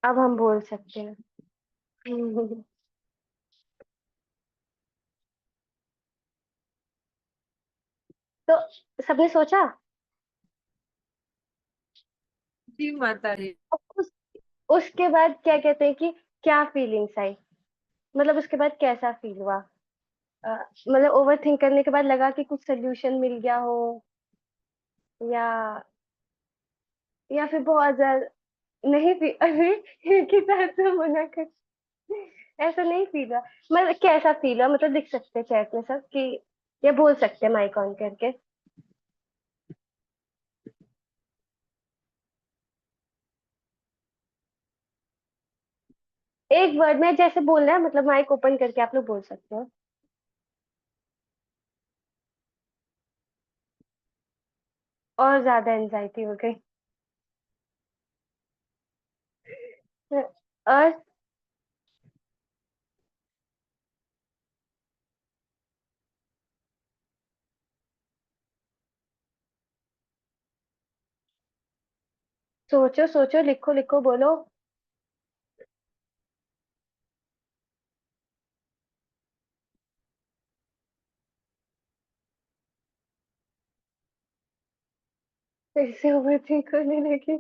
अब हम बोल सकते हैं। तो सबने सोचा। जी माता जी। अब उसके बाद क्या कहते हैं कि क्या फीलिंग्स आई, मतलब उसके बाद कैसा फील हुआ। मतलब ओवर थिंक करने के बाद लगा कि कुछ सोल्यूशन मिल गया हो, या फिर बहुत ज्यादा नहीं फील। अरे एक ही तरह से मना कर, ऐसा नहीं फील हुआ। मतलब कैसा फील हुआ, मतलब लिख सकते हैं चैट में सब कि, या बोल सकते हैं माइक ऑन करके। एक वर्ड में जैसे बोलना है, मतलब माइक ओपन करके आप लोग बोल सकते हो। और ज्यादा एंजाइटी हो गई। और सोचो सोचो, लिखो लिखो, बोलो। फिर से ओवर थिंक होने लगी।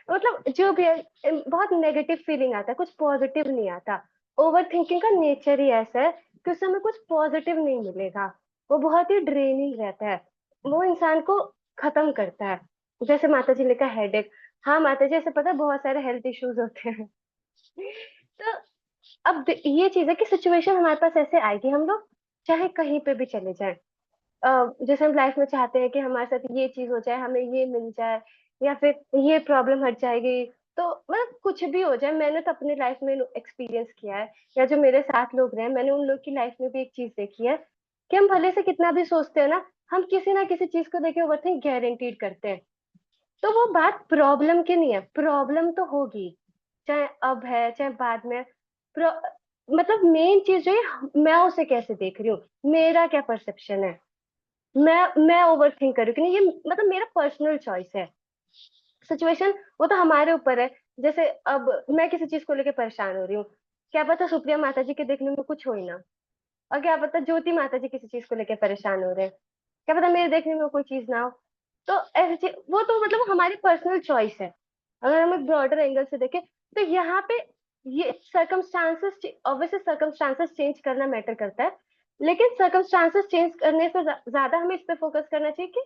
मतलब जो भी है, बहुत नेगेटिव फीलिंग आता है, कुछ पॉजिटिव नहीं आता। ओवर थिंकिंग का नेचर ही ऐसा है कि उससे हमें कुछ पॉजिटिव नहीं मिलेगा। वो बहुत ही ड्रेनिंग रहता है, वो इंसान को खत्म करता है। जैसे माता जी ने कहा हेडेक, हाँ माता जी, ऐसे पता है बहुत सारे हेल्थ इश्यूज होते हैं। तो अब ये चीज है कि सिचुएशन हमारे पास ऐसे आएगी, हम लोग चाहे कहीं पे भी चले जाएं। जैसे हम लाइफ में चाहते हैं कि हमारे साथ ये चीज हो जाए, हमें ये मिल जाए, या फिर ये प्रॉब्लम हट जाएगी। तो मतलब कुछ भी हो जाए, मैंने तो अपनी लाइफ में एक्सपीरियंस किया है, या जो मेरे साथ लोग रहे हैं, मैंने उन लोग की लाइफ में भी एक चीज देखी है कि हम भले से कितना भी सोचते हैं ना, हम किसी ना किसी चीज को देखे ओवरथिंक गारंटीड करते हैं। तो वो बात प्रॉब्लम की नहीं है, प्रॉब्लम तो होगी, चाहे अब है चाहे बाद में। प्रो- मतलब मेन चीज जो है, मैं उसे कैसे देख रही हूँ, मेरा क्या परसेप्शन है। मैं ओवर थिंक कर रही हूँ कि नहीं, ये मतलब मेरा पर्सनल चॉइस है। सिचुएशन वो तो हमारे ऊपर है। जैसे अब मैं किसी चीज को लेकर परेशान हो रही हूँ, क्या पता सुप्रिया माता जी के देखने में कुछ हो ही ना, और क्या पता ज्योति माता जी किसी चीज को लेकर परेशान हो रहे हैं, क्या पता मेरे देखने में कोई चीज ना हो। तो ऐसी चीज वो तो मतलब हमारी पर्सनल चॉइस है। अगर हम एक ब्रॉडर एंगल से देखें, तो यहाँ पे ये सर्कमस्टांसेस, ऑब्वियसली सर्कमस्टांसेस चेंज करना मैटर करता है, लेकिन सर्कमस्टांसेस चेंज करने से ज्यादा हमें इस पे फोकस करना चाहिए कि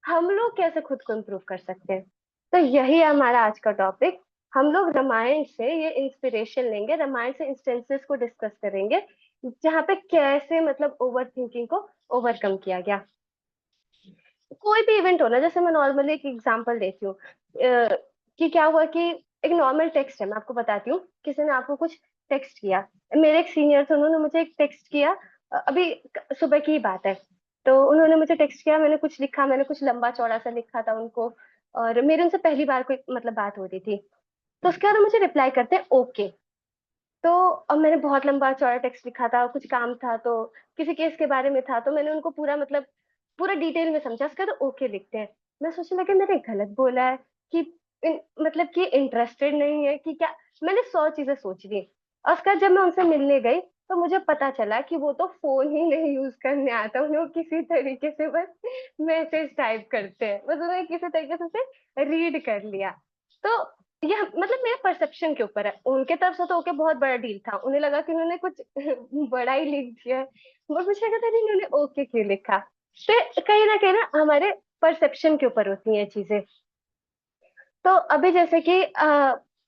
हम लोग कैसे खुद को इम्प्रूव कर सकते हैं। तो यही है हमारा आज का टॉपिक। हम लोग रामायण से ये इंस्पिरेशन लेंगे, रामायण से इंस्टेंसेस को डिस्कस करेंगे, जहाँ पे कैसे मतलब ओवर थिंकिंग को ओवरकम किया गया। कोई भी इवेंट हो ना, जैसे मैं नॉर्मली एक एग्जांपल देती हूँ, कि क्या हुआ कि एक नॉर्मल टेक्स्ट है, मैं आपको बताती हूँ। किसी ने आपको कुछ टेक्स्ट किया, मेरे एक सीनियर थे, उन्होंने मुझे एक टेक्स्ट किया। अभी सुबह की ही बात है। तो उन्होंने मुझे टेक्स्ट किया, मैंने कुछ लिखा, मैंने कुछ लंबा चौड़ा सा लिखा था उनको, और मेरे उनसे पहली बार कोई मतलब बात हो रही थी। तो उसके बाद वो मुझे रिप्लाई करते हैं ओके। तो अब मैंने बहुत लंबा चौड़ा टेक्स्ट लिखा था, कुछ काम था, तो किसी केस के बारे में था, तो मैंने उनको पूरा मतलब पूरा डिटेल में समझा, उसके बाद ओके लिखते हैं। मैं सोचने लगी मैंने गलत बोला है कि मतलब कि इंटरेस्टेड नहीं है कि क्या। मैंने 100 चीजें सोच ली, और उसके बाद जब मैं उनसे मिलने गई, तो मुझे पता चला कि वो तो फोन ही नहीं यूज करने आता, उन्हें वो किसी तरीके से बस मैसेज टाइप करते हैं, बस उन्हें किसी तरीके से उसे रीड कर लिया। तो ये मतलब मेरे परसेप्शन के ऊपर है, उनके तरफ से तो ओके बहुत बड़ा डील था, उन्हें लगा कि उन्होंने कुछ बड़ा ही लिख दिया है, और मुझे लगा था नहीं इन्होंने ओके क्यों लिखा। तो कहीं ना हमारे परसेप्शन के ऊपर होती हैं चीजें। तो अभी जैसे कि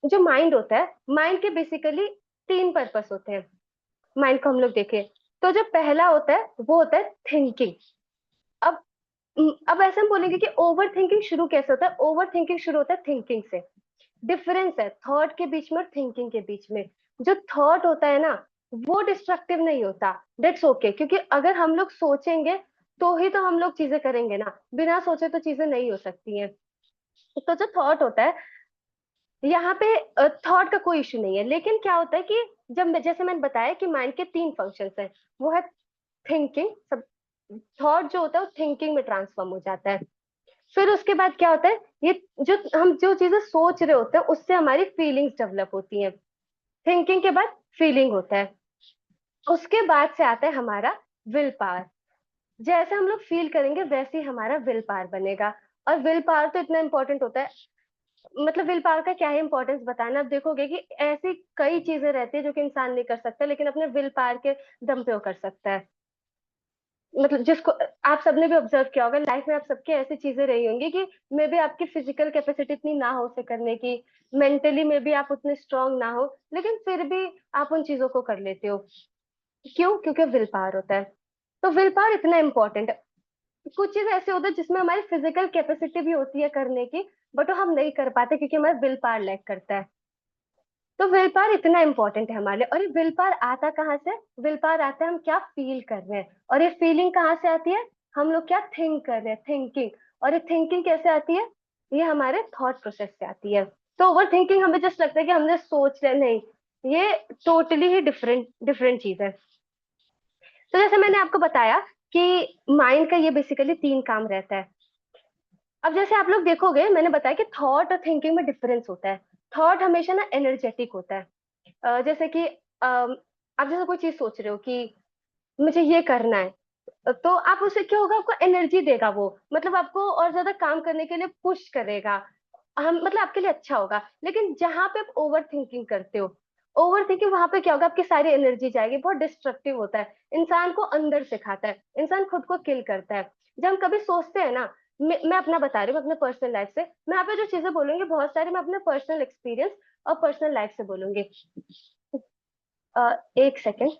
जो माइंड होता है, माइंड के बेसिकली 3 पर्पस होते हैं। माइंड को हम लोग देखें, तो जो पहला होता है वो होता है थिंकिंग। अब अब ऐसे हम बोलेंगे कि ओवर थिंकिंग शुरू कैसे होता है, ओवर थिंकिंग शुरू होता है थिंकिंग से। डिफरेंस है थॉट के बीच में और थिंकिंग के बीच में। जो थॉट होता है ना, वो डिस्ट्रक्टिव नहीं होता, दैट्स ओके, क्योंकि अगर हम लोग सोचेंगे तो ही तो हम लोग चीजें करेंगे ना, बिना सोचे तो चीजें नहीं हो सकती हैं। तो जो थॉट होता है, यहाँ पे थॉट का कोई इश्यू नहीं है, लेकिन क्या होता है कि जब जैसे मैंने बताया कि माइंड के 3 फंक्शंस हैं, वो है थिंकिंग सब। थॉट जो होता है वो थिंकिंग में ट्रांसफॉर्म हो जाता है। फिर उसके बाद क्या होता है, ये जो चीजें सोच रहे होते हैं उससे हमारी फीलिंग्स डेवलप होती हैं। थिंकिंग के बाद फीलिंग होता है। उसके बाद से आता है हमारा विल पावर। जैसे हम लोग फील करेंगे वैसे ही हमारा विल पावर बनेगा। और विल पावर तो इतना इंपॉर्टेंट होता है, मतलब विल पावर का क्या है इंपॉर्टेंस बताना, आप देखोगे कि ऐसी कई चीजें रहती है जो कि इंसान नहीं कर सकता, लेकिन अपने विल पावर के दम पे वो कर सकता है। मतलब जिसको आप सबने भी ऑब्जर्व किया होगा लाइफ में, आप सबके ऐसी चीजें रही होंगी कि मे बी आपकी फिजिकल कैपेसिटी इतनी ना हो उसे करने की, मेंटली में भी आप उतने स्ट्रांग ना हो, लेकिन फिर भी आप उन चीजों को कर लेते हो। क्यों? क्योंकि विल पावर होता है। तो विल पावर इतना इंपॉर्टेंट है। कुछ चीजें ऐसे होते हैं जिसमें हमारी फिजिकल कैपेसिटी भी होती है करने की, बट वो हम नहीं कर पाते क्योंकि हमारा विल पावर लैक करता है। तो विल पावर इतना इंपॉर्टेंट है हमारे लिए। और ये विल पावर आता कहाँ से? विल पावर आता है हम क्या फील कर रहे हैं। और ये फीलिंग कहाँ से आती है? हम लोग क्या थिंक कर रहे हैं, थिंकिंग। और ये थिंकिंग कैसे आती है? ये हमारे थॉट प्रोसेस से आती है। तो ओवर थिंकिंग हमें जस्ट लगता है कि हमने सोच रहे, नहीं, ये टोटली ही डिफरेंट डिफरेंट चीज है। तो जैसे मैंने आपको बताया कि माइंड का ये बेसिकली 3 काम रहता है। अब जैसे आप लोग देखोगे, मैंने बताया कि थॉट और थिंकिंग में डिफरेंस होता है। थॉट हमेशा ना एनर्जेटिक होता है। जैसे कि आप जैसे कोई चीज सोच रहे हो कि मुझे ये करना है, तो आप उसे क्या होगा, आपको एनर्जी देगा वो, मतलब आपको और ज्यादा काम करने के लिए पुश करेगा। हम मतलब आपके लिए अच्छा होगा। लेकिन जहां पे आप ओवर थिंकिंग करते हो, ओवर थिंकिंग, वहां पे क्या होगा, आपकी सारी एनर्जी जाएगी, बहुत डिस्ट्रक्टिव होता है, इंसान को अंदर से खाता है, इंसान खुद को किल करता है। जब हम कभी सोचते हैं ना, मैं अपना बता रही हूँ, अपने पर्सनल लाइफ से, मैं यहाँ पे जो चीजें बोलूंगी बहुत सारी मैं अपने पर्सनल एक्सपीरियंस और पर्सनल लाइफ से बोलूंगी। एक सेकेंड।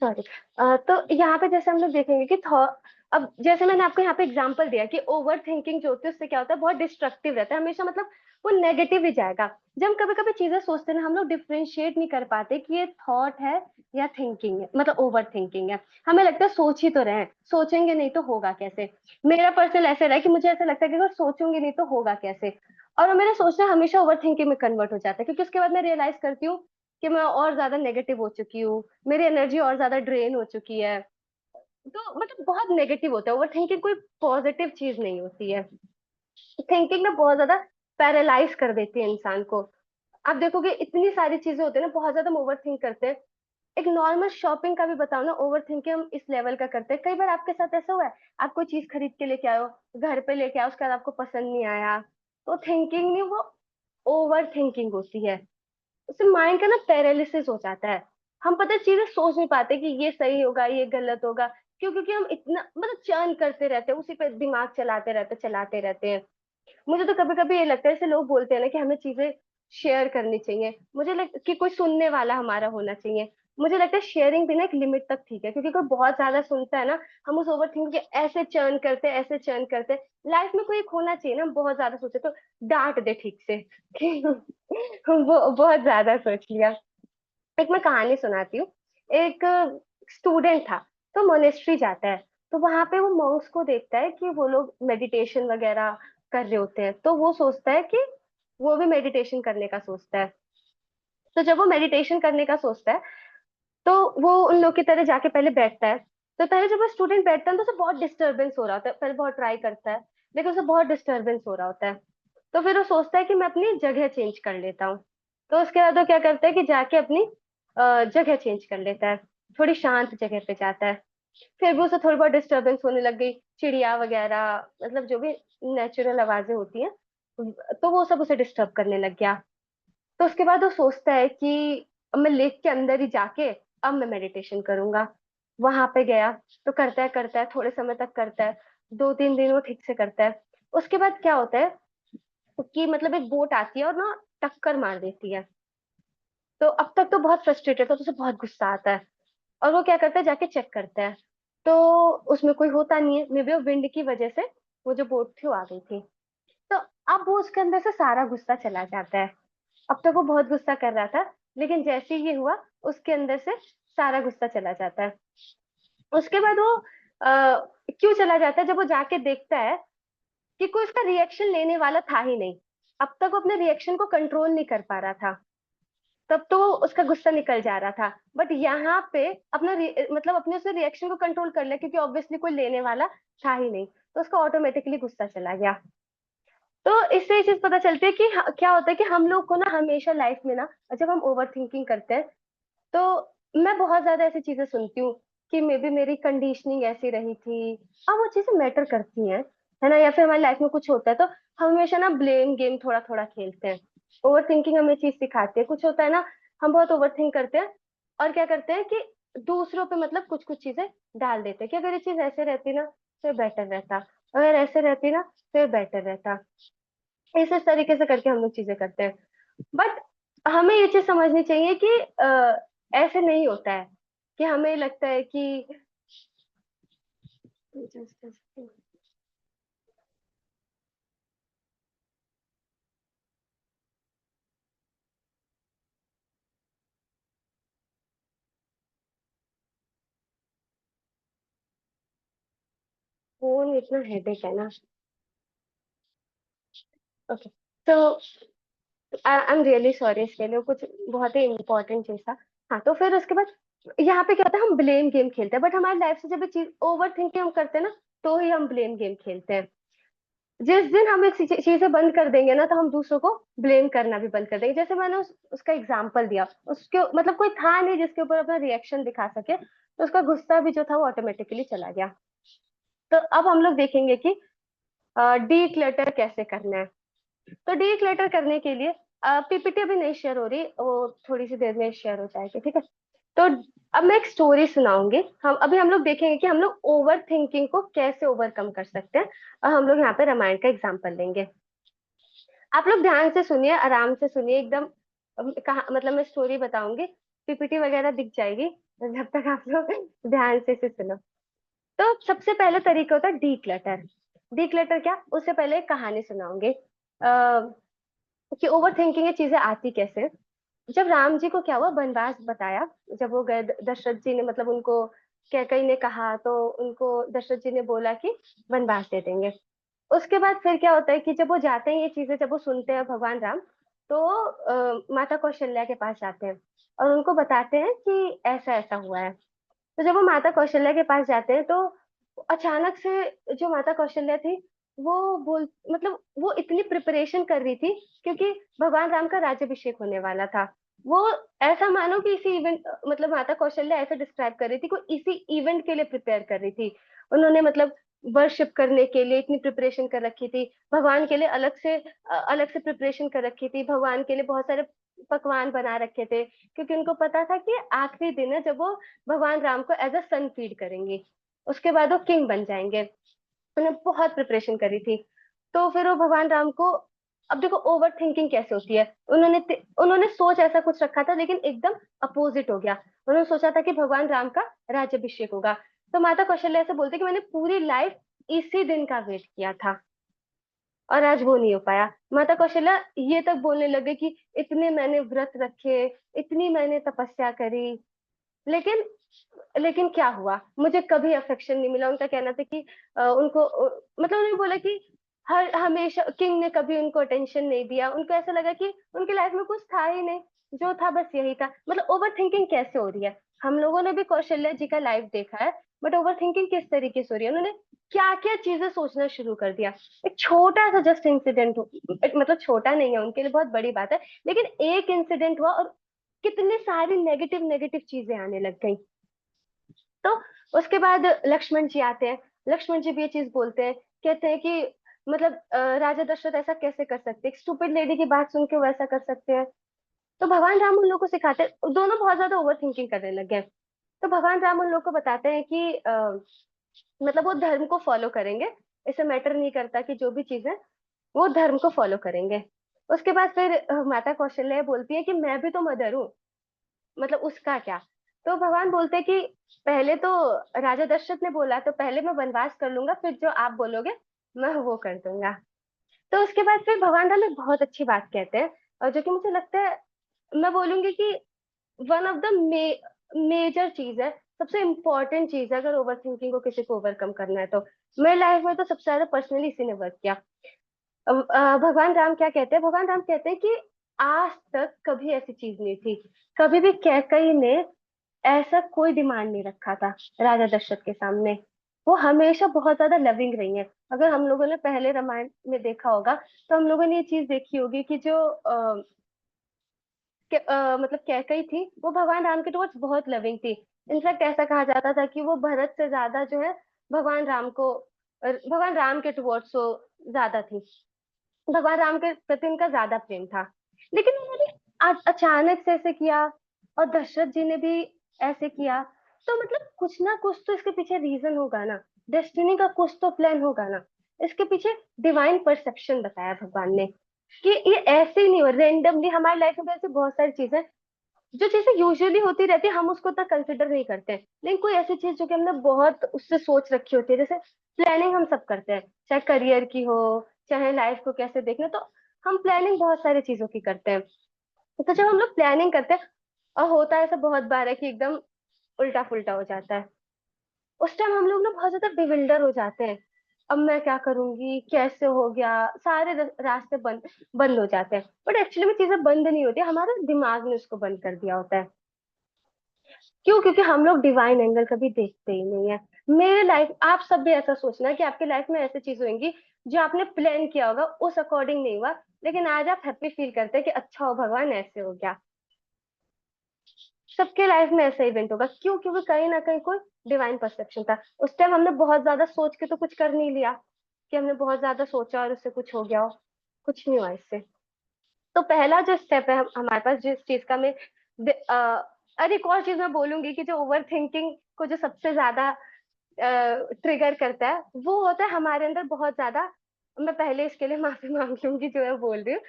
सॉरी। तो यहाँ पे जैसे हम लोग देखेंगे कि अब जैसे मैंने आपको यहाँ पे एग्जांपल दिया कि ओवर थिंकिंग जो होती है उससे क्या होता है, बहुत डिस्ट्रक्टिव रहता है हमेशा, मतलब वो नेगेटिव ही जाएगा। जब हम कभी कभी चीजें सोचते हैं ना, हम लोग डिफ्रेंशिएट नहीं कर पाते कि ये थॉट है या थिंकिंग है, मतलब ओवर थिंकिंग है। हमें लगता है सोच ही तो रहे हैं, सोचेंगे नहीं तो होगा कैसे। मेरा पर्सनल ऐसा रहा है कि मुझे ऐसा लगता है कि अगर सोचूंगी नहीं तो होगा कैसे। और मेरा सोचना हमेशा ओवर थिंकिंग में कन्वर्ट हो जाता है, क्योंकि उसके बाद मैं रियलाइज करती हूँ कि मैं और ज्यादा नेगेटिव हो चुकी हूँ, मेरी एनर्जी और ज्यादा ड्रेन हो चुकी है। तो मतलब बहुत नेगेटिव होता है। ओवर थिंकिंग कोई पॉजिटिव चीज नहीं होती है। थिंकिंग ना बहुत ज्यादा पैरालाइज कर देती है इंसान को। आप देखोगे इतनी सारी चीजें होती है ना, बहुत ज्यादा हम ओवर थिंक करते हैं। एक नॉर्मल शॉपिंग का भी बताओ ना, ओवर थिंकिंग हम इस लेवल का करते हैं। कई बार आपके साथ ऐसा हुआ है, आप कोई चीज खरीद के लेके आए हो, घर पे लेके आओ, उसके बाद आपको पसंद नहीं आया, तो थिंकिंग नहीं, वो ओवर थिंकिंग होती है। उससे माइंड का ना पैरालिसिस हो जाता है। हम पता है चीजें सोच नहीं पाते कि ये सही होगा ये गलत होगा। क्यों? क्योंकि हम इतना मतलब चर्न करते रहते हैं, उसी पे दिमाग चलाते रहते हैं। मुझे तो कभी कभी ये लगता है, जैसे लोग बोलते हैं ना कि हमें चीजें शेयर करनी चाहिए, मुझे लगता कि कोई सुनने वाला हमारा होना चाहिए। मुझे लगता है शेयरिंग भी ना एक लिमिट तक ठीक है, क्योंकि कोई बहुत ज्यादा सुनता है ना, हम उस ओवर थिंक के ऐसे चर्न करते। लाइफ में कोई एक होना चाहिए ना, हम बहुत ज्यादा सोचे तो डांट दे ठीक से कि वो बहुत ज्यादा सोच लिया। एक मैं कहानी सुनाती हूँ। एक स्टूडेंट था, तो मोनेस्ट्री जाता है। तो वहां पे वो मॉन्क्स को देखता है कि वो लोग मेडिटेशन वगैरह कर रहे होते हैं, तो वो सोचता है कि वो भी मेडिटेशन करने का सोचता है। तो जब वो मेडिटेशन करने का सोचता है, तो वो उन लोग की तरह जाके पहले बैठता है। तो पहले जब वो स्टूडेंट बैठता है तो उसे बहुत डिस्टरबेंस हो रहा होता है, पहले बहुत ट्राई करता है, लेकिन उसे बहुत डिस्टरबेंस हो रहा होता है। तो फिर वो सोचता है कि मैं अपनी जगह चेंज कर लेता हूँ। तो उसके बाद वो क्या करता है कि जाके अपनी जगह चेंज कर लेता है, थोड़ी शांत जगह पे जाता है। फिर भी उसे थोड़ी बहुत डिस्टरबेंस होने लग गई, चिड़िया वगैरह, मतलब जो भी नेचुरल आवाजें होती हैं, तो वो सब उसे डिस्टर्ब करने लग गया। तो उसके बाद वो सोचता है कि अब मैं लेक के अंदर ही जाके अब मैं मेडिटेशन करूंगा। वहां पे गया, तो करता है थोड़े समय तक करता है, 2-3 दिन वो ठीक से करता है। उसके बाद क्या होता है कि मतलब एक बोट आती है और ना टक्कर मार देती है। तो अब तक तो बहुत फ्रस्ट्रेटेड था, तो उसे बहुत गुस्सा आता है। और वो क्या करता है, जाके चेक करता है। तो उसमें कोई होता नहीं है, मे बी वो विंड की वजह से वो जो बोट थी वो आ गई थी। तो अब वो उसके अंदर से सारा गुस्सा चला जाता है। अब तक वो बहुत गुस्सा कर रहा था, लेकिन जैसे ही ये हुआ, उसके अंदर से सारा गुस्सा चला जाता है। उसके बाद वो क्यों चला जाता है, जब वो जाके देखता है कि कोई उसका रिएक्शन लेने वाला था ही नहीं। अब तक वो अपने रिएक्शन को कंट्रोल नहीं कर पा रहा था, तब तो उसका गुस्सा निकल जा रहा था। बट यहाँ पे अपना मतलब अपने उसने रिएक्शन को कंट्रोल कर लिया, क्योंकि ऑब्वियसली कोई लेने वाला था ही नहीं, तो उसका ऑटोमेटिकली गुस्सा चला गया। तो इससे ये चीज पता चलती है कि क्या होता है कि हम लोग को ना हमेशा लाइफ में ना, जब हम ओवर थिंकिंग करते हैं, तो मैं बहुत ज्यादा ऐसी चीजें सुनती हूँ कि मे बी मेरी कंडीशनिंग ऐसी रही थी। अब वो चीजें मैटर करती हैं, है ना, या फिर हमारी लाइफ में कुछ होता है तो हम हमेशा ना ब्लेम गेम थोड़ा थोड़ा खेलते हैं। ओवर थिंकिंग हमें चीज सिखाती है, कुछ होता है ना, हम बहुत ओवर थिंक करते हैं और क्या करते हैं कि दूसरों पे मतलब कुछ कुछ चीजें डाल देते हैं कि अगर ये चीज ऐसे रहती ना तो बेटर रहता, अगर ऐसे रहती ना तो बेटर रहता। इस तरीके से करके हम लोग चीजें करते हैं। बट हमें ये चीज समझनी चाहिए कि ऐसे नहीं होता है, कि हमें लगता है कि फोन इतना हेडेक है ना। ओके, तो आई एम रियली सॉरी इसके लिए, कुछ बहुत ही इंपॉर्टेंट चीज था। हाँ, तो फिर उसके बाद यहाँ पे क्या होता है, हम ब्लेम गेम खेलते हैं, बट हमारी लाइफ से जब ये चीज ओवर थिंकिंग हम करते हैं ना, तो ही हम ब्लेम गेम खेलते हैं। जिस दिन हम एक चीजें बंद कर देंगे ना, तो हम दूसरों को ब्लेम करना भी बंद कर देंगे। जैसे मैंने उसका एग्जाम्पल दिया, उसके मतलब कोई था नहीं जिसके ऊपर अपना रिएक्शन दिखा सके, तो उसका गुस्सा भी जो था वो ऑटोमेटिकली चला गया। तो अब हम लोग देखेंगे कि डी क्लटर कैसे करना है। तो डी क्लटर करने के लिए पीपीटी अभी नहीं शेयर हो रही, वो थोड़ी सी देर में शेयर हो जाएगी, ठीक है। तो अब मैं एक स्टोरी सुनाऊंगी, हम लोग देखेंगे कि हम लोग ओवर थिंकिंग को कैसे ओवरकम कर सकते हैं। और हम लोग यहाँ पे रामायण का एग्जाम्पल लेंगे। आप लोग ध्यान से सुनिए, आराम से सुनिए एकदम। कहा मतलब मैं स्टोरी बताऊंगी, पीपीटी वगैरह दिख जाएगी, जब तक आप लोग ध्यान से इसे सुनो। तो सबसे पहले तरीका होता है डी क्लटर। डी क्लटर क्या, उससे पहले एक कहानी सुनाऊंगी कि ओवर थिंकिंग ये चीजें आती कैसे। जब राम जी को क्या हुआ, वनवास बताया, जब वो गए दशरथ जी ने मतलब उनको कैकई ने कहा, तो उनको दशरथ जी ने बोला कि वनवास दे देंगे। उसके बाद फिर क्या होता है कि जब वो जाते हैं, ये चीजें जब वो सुनते हैं भगवान राम, तो माता कौशल्या के पास जाते हैं और उनको बताते हैं कि ऐसा ऐसा हुआ है। तो जब वो माता कौशल्या के पास जाते हैं, तो अचानक से जो माता कौशल्या थी, वो बोल मतलब वो इतनी प्रिपरेशन कर रही थी, क्योंकि भगवान राम का राज्यभिषेक होने वाला था। वो ऐसा मानो कि इसी इवेंट मतलब माता कौशल्या ऐसा डिस्क्राइब कर रही थी, कोई इसी इवेंट के लिए प्रिपेयर कर रही थी। उन्होंने मतलब वर्शिप करने के लिए इतनी प्रिपरेशन कर रखी थी, भगवान के लिए अलग से प्रिपरेशन कर रखी थी, भगवान के लिए बहुत सारे पकवान बना रखे थे, क्योंकि उनको पता था कि आखिरी दिन है जब वो भगवान राम को एज अ सन फीड करेंगे, उसके बाद वो किंग बन जाएंगे। उन्होंने बहुत प्रिपरेशन करी थी। तो फिर वो भगवान राम को, अब देखो ओवर थिंकिंग कैसे होती है, उन्होंने सोच ऐसा कुछ रखा था, लेकिन एकदम अपोजिट हो गया। उन्होंने सोचा था कि भगवान राम का राज्यभिषेक होगा। तो माता कौशल्या ऐसे बोलते कि मैंने पूरी लाइफ इसी दिन का वेट किया था, और आज वो नहीं हो पाया। माता कौशल्या ये तक बोलने लगे कि इतने मैंने व्रत रखे, इतनी मैंने तपस्या करी, लेकिन लेकिन क्या हुआ, मुझे कभी अफेक्शन नहीं मिला। उनका कहना था कि मतलब उन्होंने बोला कि हर हमेशा किंग ने कभी उनको अटेंशन नहीं दिया, उनको ऐसा लगा कि उनकी लाइफ में कुछ था ही नहीं, जो था बस यही था। मतलब ओवर थिंकिंग कैसे हो रही है, हम लोगों ने भी कौशल्या जी का लाइफ देखा है, बट ओवर थिंकिंग किस तरीके से हो रही है, उन्होंने क्या क्या चीजें सोचना शुरू कर दिया। एक छोटा सा जस्ट इंसिडेंट, मतलब छोटा नहीं है उनके लिए, बहुत बड़ी बात है, लेकिन एक इंसिडेंट हुआ और कितनी सारी नेगेटिव नेगेटिव चीजें आने लग गई। तो उसके बाद लक्ष्मण जी आते हैं, लक्ष्मण जी भी ये चीज बोलते हैं, कहते हैं कि मतलब राजा दशरथ ऐसा कैसे कर सकते हैं, एक स्टूपिड लेडी की बात सुन के वो ऐसा कर सकते हैं। तो भगवान राम उन लोगों को सिखाते हैं, दोनों बहुत ज्यादा ओवर थिंकिंग करने लग गए। तो भगवान राम उन लोग को बताते हैं कि मतलब वो धर्म को फॉलो करेंगे, इसे मैटर नहीं करता कि जो भी चीज है, वो धर्म को फॉलो करेंगे। उसके बाद फिर माता कौशल्या बोलती है कि मैं भी तो मदर हूँ, मतलब उसका क्या। तो भगवान बोलते कि पहले तो राजा दशरथ ने बोला तो पहले मैं वनवास कर लूंगा, फिर जो आप बोलोगे मैं वो कर दूंगा। तो उसके बाद फिर भगवान राम एक बहुत अच्छी बात कहते हैं, और जो कि मुझे लगता है, मैं बोलूंगी कि वन ऑफ द मेजर चीज है, सबसे इम्पोर्टेंट चीज है अगर ओवर थिंकिंग को किसी को ओवरकम करना है तो। मेरी लाइफ में तो सबसे ज्यादा पर्सनली इसी ने वर्क किया। भगवान राम क्या कहते हैं, भगवान राम कहते हैं कि आज तक कभी ऐसी चीज नहीं थी, कभी भी कैकई ने ऐसा कोई डिमांड नहीं रखा था राजा दशरथ के सामने। वो हमेशा बहुत ज्यादा लविंग रही है। अगर हम लोगों ने पहले रामायण में देखा होगा तो हम लोगों ने ये चीज देखी होगी कि जो मतलब कैकई थी वो भगवान राम के टुवर्ड्स बहुत लविंग थी। इनफैक्ट ऐसा कहा जाता था कि वो भरत से ज्यादा जो है भगवान राम को, भगवान राम के टुवर्ड्स वो ज्यादा थी, भगवान राम के प्रति उनका ज्यादा प्रेम था। लेकिन उन्होंने अचानक से ऐसे किया, और दशरथ जी ने भी ऐसे किया। तो मतलब कुछ ना कुछ तो इसके पीछे रीजन होगा ना, डेस्टिनी का कुछ तो प्लान होगा ना। इसके पीछे डिवाइन परसेप्शन बताया भगवान ने कि ये ऐसे ही नहीं हो रेंडमली। हमारी लाइफ में ऐसे बहुत सारी चीजें, जो चीजें यूजुअली होती रहती है हम उसको उतना कंसिडर नहीं करते हैं, लेकिन कोई ऐसी चीज जो कि हमने बहुत उससे सोच रखी होती है, जैसे प्लानिंग हम सब करते हैं, चाहे करियर की हो, चाहे लाइफ को कैसे देखना, तो हम प्लानिंग बहुत सारी चीजों की करते हैं। तो जब हम लोग प्लानिंग करते हैं और होता है ऐसा बहुत बार है कि एकदम उल्टा पुल्टा हो जाता है, उस टाइम हम लोग ना बहुत ज्यादा बिविल्डर हो जाते हैं। अब मैं क्या करूंगी, कैसे हो गया, सारे रास्ते बंद बंद हो जाते हैं। बट एक्चुअली में चीजें बंद नहीं होती, हमारे दिमाग ने उसको बंद कर दिया होता है। क्यों? क्योंकि हम लोग डिवाइन एंगल कभी देखते ही नहीं है। मेरे लाइफ, आप सब भी ऐसा सोचना कि आपके लाइफ में ऐसी चीज होंगी जो आपने प्लान किया होगा उस अकॉर्डिंग नहीं हुआ, लेकिन आज आप हैप्पी फील करते हैं कि अच्छा हो भगवान ऐसे हो गया। सबके लाइफ में ऐसा इवेंट होगा। क्यों? क्योंकि कहीं ना कहीं कोई डिवाइन परसेप्शन था। उस टाइम हमने बहुत ज्यादा सोच के तो कुछ कर नहीं लिया, कि हमने बहुत ज्यादा सोचा और उससे कुछ हो गया हो। कुछ नहीं हुआ इससे। तो पहला जो स्टेप है हमारे पास, जिस चीज का मैं और एक और चीज मैं बोलूंगी कि जो ओवर थिंकिंग को जो सबसे ज्यादा ट्रिगर करता है वो होता है हमारे अंदर बहुत ज्यादा, मैं पहले इसके लिए माफी मांग लूंगी जो मैं बोल रही हूँ,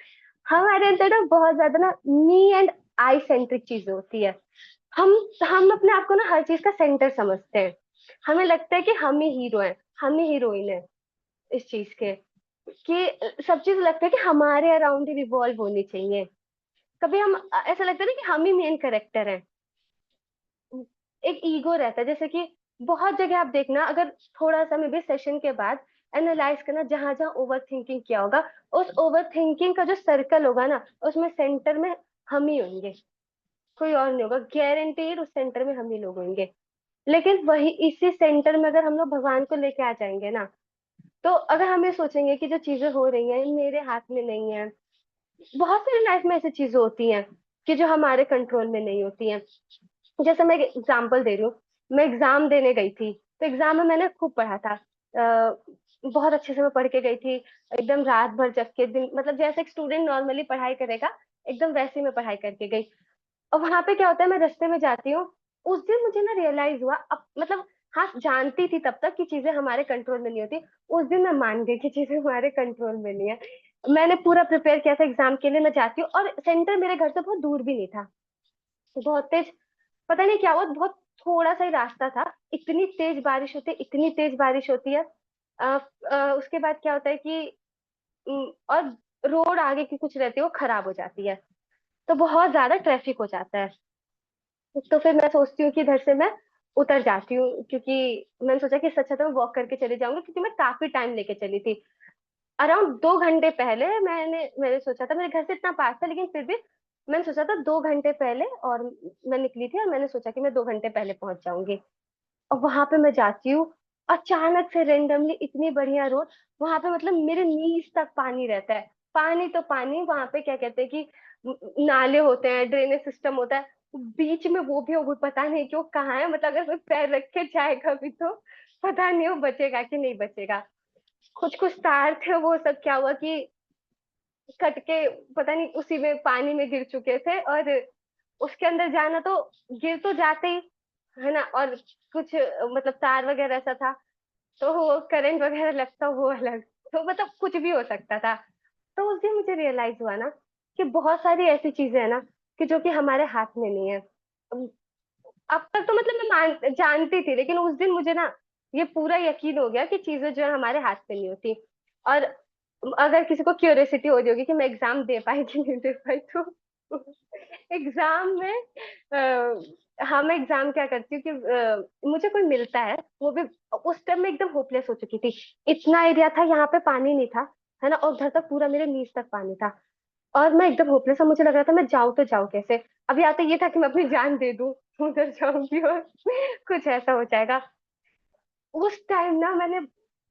हमारे अंदर ना बहुत ज्यादा ना मी एंड आई सेंट्रिक चीजें होती है। हम हम अपने आप को ना हर चीज का सेंटर समझते हैं। हमें लगता है कि हम ही हीरो हैं, हम ही हीरोइन है इस चीज के, कि सब चीज लगता है कि हमारे अराउंड ही रिवॉल्व होनी चाहिए। कभी हम ऐसा लगता है ना कि हम ही मेन कैरेक्टर हैं। एक ईगो रहता है, जैसे कि बहुत जगह आप देखना, अगर थोड़ा सा में भी सेशन के बाद एनालाइज करना, जहां जहां ओवर थिंकिंग किया होगा, उस ओवर थिंकिंग का जो सर्कल होगा ना, उसमें सेंटर में हम ही होंगे, कोई और नहीं होगा, गारंटीड उस सेंटर में हम ही लोग होंगे। लेकिन वही इसी सेंटर में अगर हम लोग भगवान को लेके आ जाएंगे ना, तो अगर हम ये सोचेंगे कि जो चीजें हो रही हैं मेरे हाथ में नहीं है, बहुत सारी लाइफ में ऐसी चीजें होती हैं कि जो हमारे कंट्रोल में नहीं होती हैं। जैसे मैं एग्जांपल दे रही हूँ, मैं एग्जाम देने गई थी, तो एग्जाम में मैंने खूब पढ़ा था, बहुत अच्छे से मैं पढ़ के गई थी, एकदम रात भर जग के दिन, मतलब जैसे एक स्टूडेंट नॉर्मली पढ़ाई करेगा एकदम वैसे मैं पढ़ाई करके गई। और वहां पे क्या होता है, मैं रास्ते में जाती हूँ, उस दिन मुझे ना रियलाइज हुआ, अब मतलब हाँ जानती थी तब तक कि चीजें हमारे कंट्रोल में नहीं होती, उस दिन मैं मान गई कि चीजें हमारे कंट्रोल में नहीं है। मैंने पूरा प्रिपेयर किया था एग्जाम के लिए, मैं जाती हूँ और सेंटर मेरे घर से बहुत दूर भी नहीं था, बहुत तेज, पता नहीं क्या हुआ, बहुत थोड़ा सा ही रास्ता था, इतनी तेज बारिश होती है, इतनी तेज बारिश होती है। उसके बाद क्या होता है कि और रोड आगे की कुछ रहती है वो खराब हो जाती है, तो बहुत ज्यादा ट्रैफिक हो जाता है। तो फिर मैं सोचती हूँ कि इधर से मैं उतर जाती हूँ, क्योंकि मैंने सोचा कि इससे अच्छा तो मैं वॉक करके चले जाऊंगी, क्योंकि मैं काफी टाइम लेके चली थी। अराउंड 2 घंटे पहले मैंने सोचा था, मेरे घर से इतना पास था लेकिन फिर भी मैंने सोचा था 2 घंटे पहले, और मैं निकली थी और मैंने सोचा कि मैं 2 घंटे पहले पहुंच जाऊंगी। और वहां पे मैं जाती हूँ, अचानक से रेंडमली इतनी बढ़िया रोड, वहां पे मतलब मेरे नीज तक पानी रहता है। पानी तो पानी, वहां पे क्या कहते हैं कि नाले होते हैं, ड्रेनेज सिस्टम होता है, बीच में वो भी पता नहीं कि वो कहाँ है, मतलब अगर कोई पैर रख के जाएगा भी तो पता नहीं वो बचेगा कि नहीं बचेगा। कुछ कुछ तार थे, वो सब क्या हुआ कि कट के पता नहीं उसी में पानी में गिर चुके थे, और उसके अंदर जाना तो गिर तो जाते ही है ना, और कुछ मतलब तार वगैरह ऐसा था, तो वो करंट वगैरह लगता वो अलग, तो मतलब कुछ भी हो सकता था। तो उस दिन मुझे रियलाइज हुआ ना कि बहुत सारी ऐसी चीजें है ना कि जो कि हमारे हाथ में नहीं है। अब तक तो मतलब मैं जानती थी, लेकिन उस दिन मुझे ना ये पूरा यकीन हो गया कि चीजें जो है हमारे हाथ में नहीं होती। और अगर किसी को क्यूरियोसिटी हो रही होगी कि मैं एग्जाम दे पाई कि नहीं दे पाई, तो एग्जाम में हाँ, मैं एग्जाम क्या करती हूँ कि मुझे कोई मिलता है, वो भी उस टाइम में एकदम होपलेस हो चुकी थी। इतना एरिया था, यहाँ पे पानी नहीं था, है ना, और उधर तक पूरा मेरे नीज तक पानी था। और मैं एकदम होपलेस, और मुझे लग रहा था मैं जाऊं तो जाऊं कैसे। अब या तो ये था कि मैं अपनी जान दे दूं, उधर जाऊंगी और कुछ ऐसा हो जाएगा। उस टाइम ना मैंने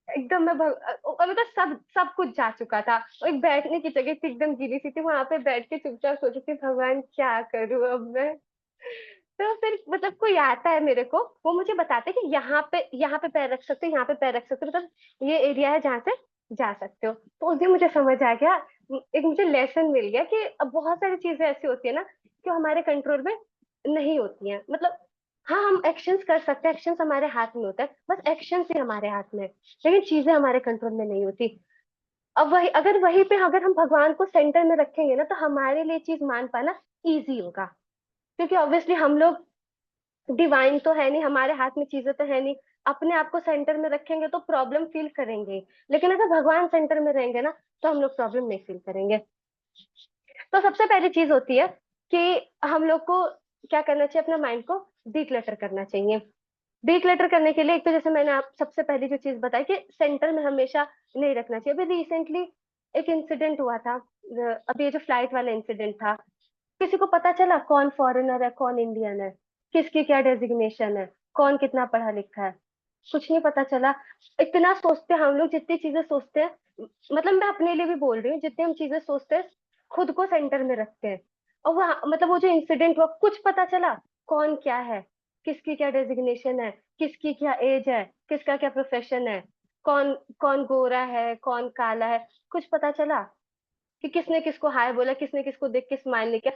एकदम और मतलब सब सब कुछ जा चुका था। और एक बैठने की जगह थी, एकदम गीली सी थी, वहां पे बैठ के चुपचाप सोच रही थी भगवान क्या करूं अब मैं। तो फिर मतलब कोई आता है मेरे को, वो मुझे बताते हैं कि यहाँ पे पैर रख सकते हो, यहाँ पे पैर रख सकते हो, मतलब ये एरिया है जहाँ से जा सकते हो। तो उस दिन मुझे समझ आ गया, एक मुझे लेसन मिल गया कि अब बहुत सारी चीजें ऐसी होती है ना जो हमारे कंट्रोल में नहीं होती हैं। मतलब हाँ, हम एक्शंस कर सकते हैं, एक्शंस हमारे हाथ में होता है, बस एक्शंस ही हमारे हाथ में है, लेकिन चीजें हमारे कंट्रोल में नहीं होती। अब वहीं पे अगर हम भगवान को सेंटर में रखेंगे ना, तो हमारे लिए चीज मान पाना इजी होगा। क्योंकि ऑब्वियसली हम लोग डिवाइन तो है नहीं, हमारे हाथ में चीजें तो है नहीं। अपने आप को सेंटर में रखेंगे तो प्रॉब्लम फील करेंगे, लेकिन अगर भगवान सेंटर में रहेंगे ना, तो हम लोग प्रॉब्लम नहीं फील करेंगे। तो सबसे पहली चीज होती है कि हम लोग को क्या करना चाहिए, अपना माइंड को डिक्लटर करना चाहिए। डिक्लटर करने के लिए एक तो जैसे मैंने आप सबसे पहली जो चीज बताई कि सेंटर में हमेशा नहीं रखना चाहिए। अभी रिसेंटली एक इंसिडेंट हुआ था, अभी ये जो फ्लाइट वाला इंसिडेंट था, किसी को पता चला कौन फॉरेनर है कौन इंडियन है, किसकी क्या डेजिग्नेशन है, कौन कितना पढ़ा लिखा है, कुछ नहीं पता चला। इतना सोचते हैं हम लोग, जितनी चीजें सोचते हैं, मतलब मैं अपने लिए भी बोल रही हूँ, जितनी हम चीजें सोचते हैं खुद को सेंटर में रखते हैं। और वो मतलब वो जो इंसिडेंट हुआ, कुछ पता चला कौन क्या है, किसकी क्या डेजिग्नेशन है, किसकी क्या एज है, किसका क्या प्रोफेशन है, कौन कौन गोरा है कौन काला है, कुछ पता चला कि किसने किसको हाय बोला, किसने किसको देख के स्माइल नहीं किया।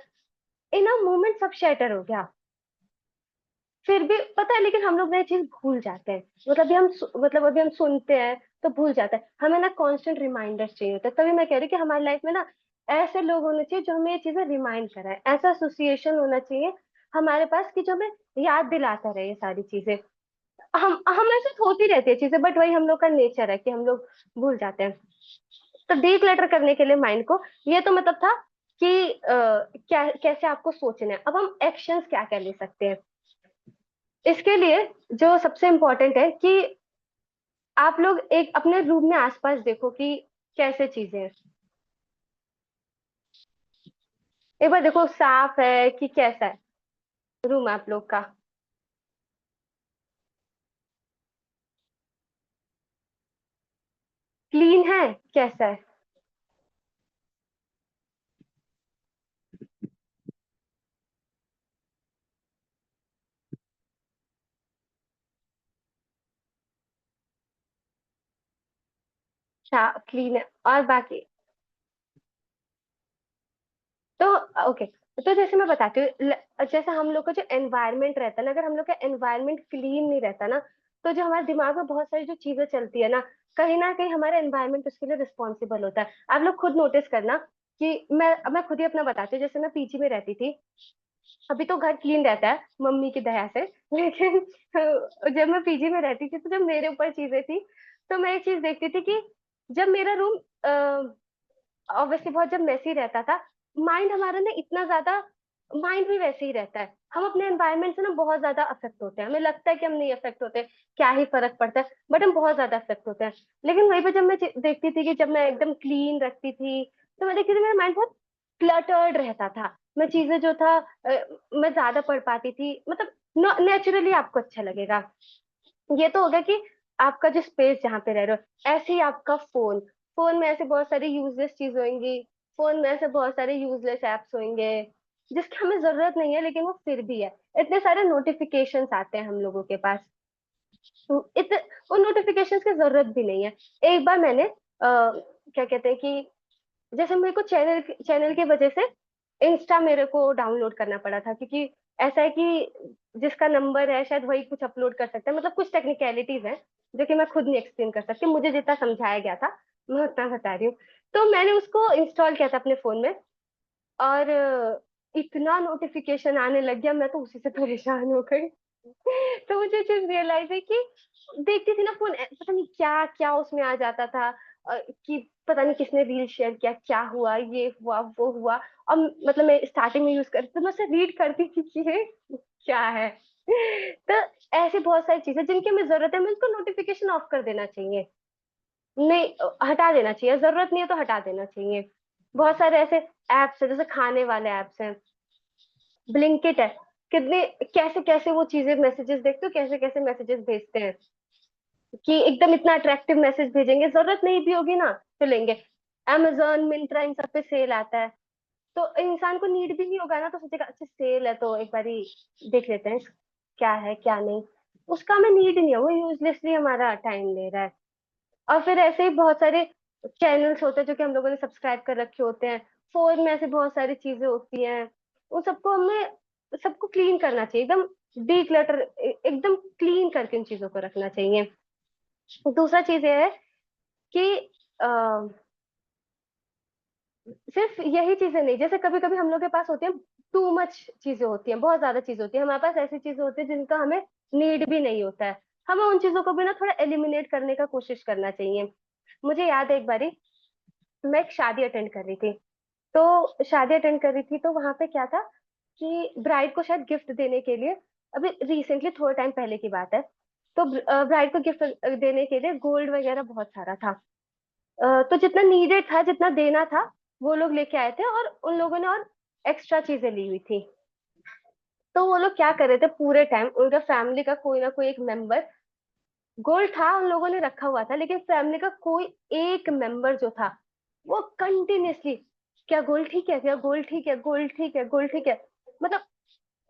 इन अ मोमेंट सब शैटर हो गया। फिर भी पता है, लेकिन हम लोग ना ये चीज भूल जाते हैं। मतलब अभी हम सुनते हैं तो भूल जाते हैं, हमें ना कांस्टेंट रिमाइंडर चाहिए होता है। तभी मैं कह रही हूँ कि हमारी लाइफ में ना ऐसे लोग होने चाहिए जो हमें ये चीजें रिमाइंड कराए, ऐसा एसोसिएशन होना चाहिए हमारे पास कि जो हमें याद दिलाता रहे ये सारी चीजें। हम ऐसे होती रहती है चीजें, बट वही हम लोग का नेचर है कि हम लोग भूल जाते हैं। तो डीक्लटर करने के लिए माइंड को, ये तो मतलब था कि क्या कैसे आपको सोचना है। अब हम एक्शंस क्या क्या ले सकते हैं इसके लिए। जो सबसे इम्पोर्टेंट है कि आप लोग एक अपने रूम में आसपास देखो कि कैसे चीजें हैं। एक बार देखो साफ है कि कैसा है रूम आप लोग का। क्लीन है, कैसा है। क्लीन है और बाकी। तो ओके, तो जैसे मैं बताती हूँ, जैसे हम लोग का जो एनवायरनमेंट रहता है ना, अगर हम लोग का एनवायरनमेंट क्लीन नहीं रहता ना, तो जो हमारे दिमाग में बहुत सारी जो चीजें चलती है ना कहीं हमारा एनवायरनमेंट उसके लिए रिस्पॉन्सिबल होता है। आप लोग खुद नोटिस करना कि मैं खुद ही अपना बताती हूँ, जैसे मैं पीजी में रहती थी। अभी तो घर क्लीन रहता है मम्मी की दया से, लेकिन जब मैं पीजी में रहती थी, तो जब मेरे ऊपर चीजें थी, तो मैं एक चीज देखती थी कि जब मेरा रूम ऑब्वियसली बहुत जब मेसी रहता था, माइंड हमारा ना इतना ज्यादा, माइंड भी वैसे ही रहता है। हम अपने एनवायरनमेंट से ना बहुत ज्यादा अफेक्ट होते हैं, हमें लगता है कि हम नहीं अफेक्ट होते, क्या ही फर्क पड़ता है, बट हम बहुत ज्यादा अफेक्ट होते हैं। लेकिन वहीं पे जब मैं देखती थी कि जब मैं एकदम क्लीन रखती थी, तो मैं देखती थी मेरा माइंड बहुत क्लटर्ड रहता था। मैं चीजें जो था मैं ज्यादा पढ़ पाती थी, मतलब नेचुरली आपको अच्छा लगेगा। ये तो होगा कि आपका जो स्पेस जहाँ पे रह रहे हो, ऐसे ही आपका फोन, फोन में ऐसे बहुत सारी यूजलेस चीज होंगी, फोन में ऐसे बहुत सारे यूजलेस एप्स होंगे जिसकी हमें जरूरत नहीं है, लेकिन वो फिर भी है। इतने सारे नोटिफिकेशंस आते हैं हम लोगों के पास, तो उन नोटिफिकेशंस की जरूरत भी नहीं है। एक बार मैंने क्या कहते हैं कि जैसे मेरे को चैनल चैनल की वजह से इंस्टा मेरे को डाउनलोड करना पड़ा था, क्योंकि ऐसा है कि जिसका नंबर है शायद वही कुछ अपलोड कर सकता है, मतलब कुछ टेक्निकलिटीज हैं जो कि मैं खुद नहीं एक्सप्लेन कर सकती, मुझे जितना समझाया गया था मैं उतना बता रही हूँ। तो मैंने उसको इंस्टॉल किया था अपने फोन में, और इतना नोटिफिकेशन आने लग गया, मैं तो उसी से परेशान हो गई। तो मुझे चीज रियलाइज है कि देखती थी ना फोन, पता नहीं क्या क्या उसमें आ जाता था, कि पता नहीं किसने रील शेयर किया, क्या हुआ, ये हुआ वो हुआ। और मतलब मैं स्टार्टिंग में यूज करती तो मैं उसे रीड करती थी कि ये क्या है। तो ऐसी बहुत सारी चीजें जिनकी हमें जरूरत है, हमें उसको नोटिफिकेशन ऑफ कर देना चाहिए, नहीं हटा देना चाहिए, जरूरत नहीं है तो हटा देना चाहिए। बहुत सारे ऐसे एप्स है, जैसे खाने वाले एप्स हैं, ब्लिंकिट है, कितने कैसे कैसे वो चीजें मैसेजेस देखते हो, कैसे कैसे मैसेजेस भेजते हैं कि एकदम इतना अट्रैक्टिव मैसेज भेजेंगे, जरूरत नहीं भी होगी ना तो लेंगे। अमेजोन, मिंत्रा, इन सब पे सेल आता है, तो इंसान को नीड भी नहीं होगा ना, तो सोचेगा अच्छा सेल है तो एक बारी देख लेते हैं क्या है क्या नहीं। उसका हमें नीड नहीं है, वो यूजलेसली हमारा टाइम ले रहा है। और फिर ऐसे ही बहुत सारे चैनल्स होते हैं जो कि हम लोगों ने सब्सक्राइब कर रखे होते हैं, फोन में ऐसे बहुत सारी चीजें होती हैं, उन सबको हमें सबको क्लीन करना चाहिए, एकदम डीक्लटर, एकदम क्लीन करके उन चीजों को रखना चाहिए। दूसरा चीज ये है कि अ, सिर्फ यही चीजें नहीं, जैसे कभी कभी हम लोग के पास होती है टू मच चीजें होती हैं, बहुत ज्यादा चीजें होती है हमारे पास, ऐसी चीजें होती है जिनका हमें नीड भी नहीं होता है, हमें उन चीजों को भी ना थोड़ा एलिमिनेट करने का कोशिश करना चाहिए। मुझे याद है एक बारी मैं एक शादी अटेंड कर रही थी, तो शादी अटेंड कर रही थी तो वहां पे क्या था कि ब्राइड को शायद गिफ्ट देने के लिए, अभी रिसेंटली थोड़े टाइम पहले की बात है, तो ब्राइड को गिफ्ट देने के लिए गोल्ड वगैरह बहुत सारा था। तो जितना नीडेड था, जितना देना था, वो लोग लेके आए थे, और उन लोगों ने और एक्स्ट्रा चीजें ली हुई थी। तो वो लोग क्या कर रहे थे, पूरे टाइम उनका फैमिली का कोई ना कोई एक मेंबर, गोल्ड था उन लोगों ने रखा हुआ था, लेकिन फैमिली का कोई एक मेंबर जो था वो कंटिन्यूअसली, क्या गोल्ड ठीक है, क्या गोल्ड ठीक है, गोल्ड ठीक है, गोल्ड ठीक है, मतलब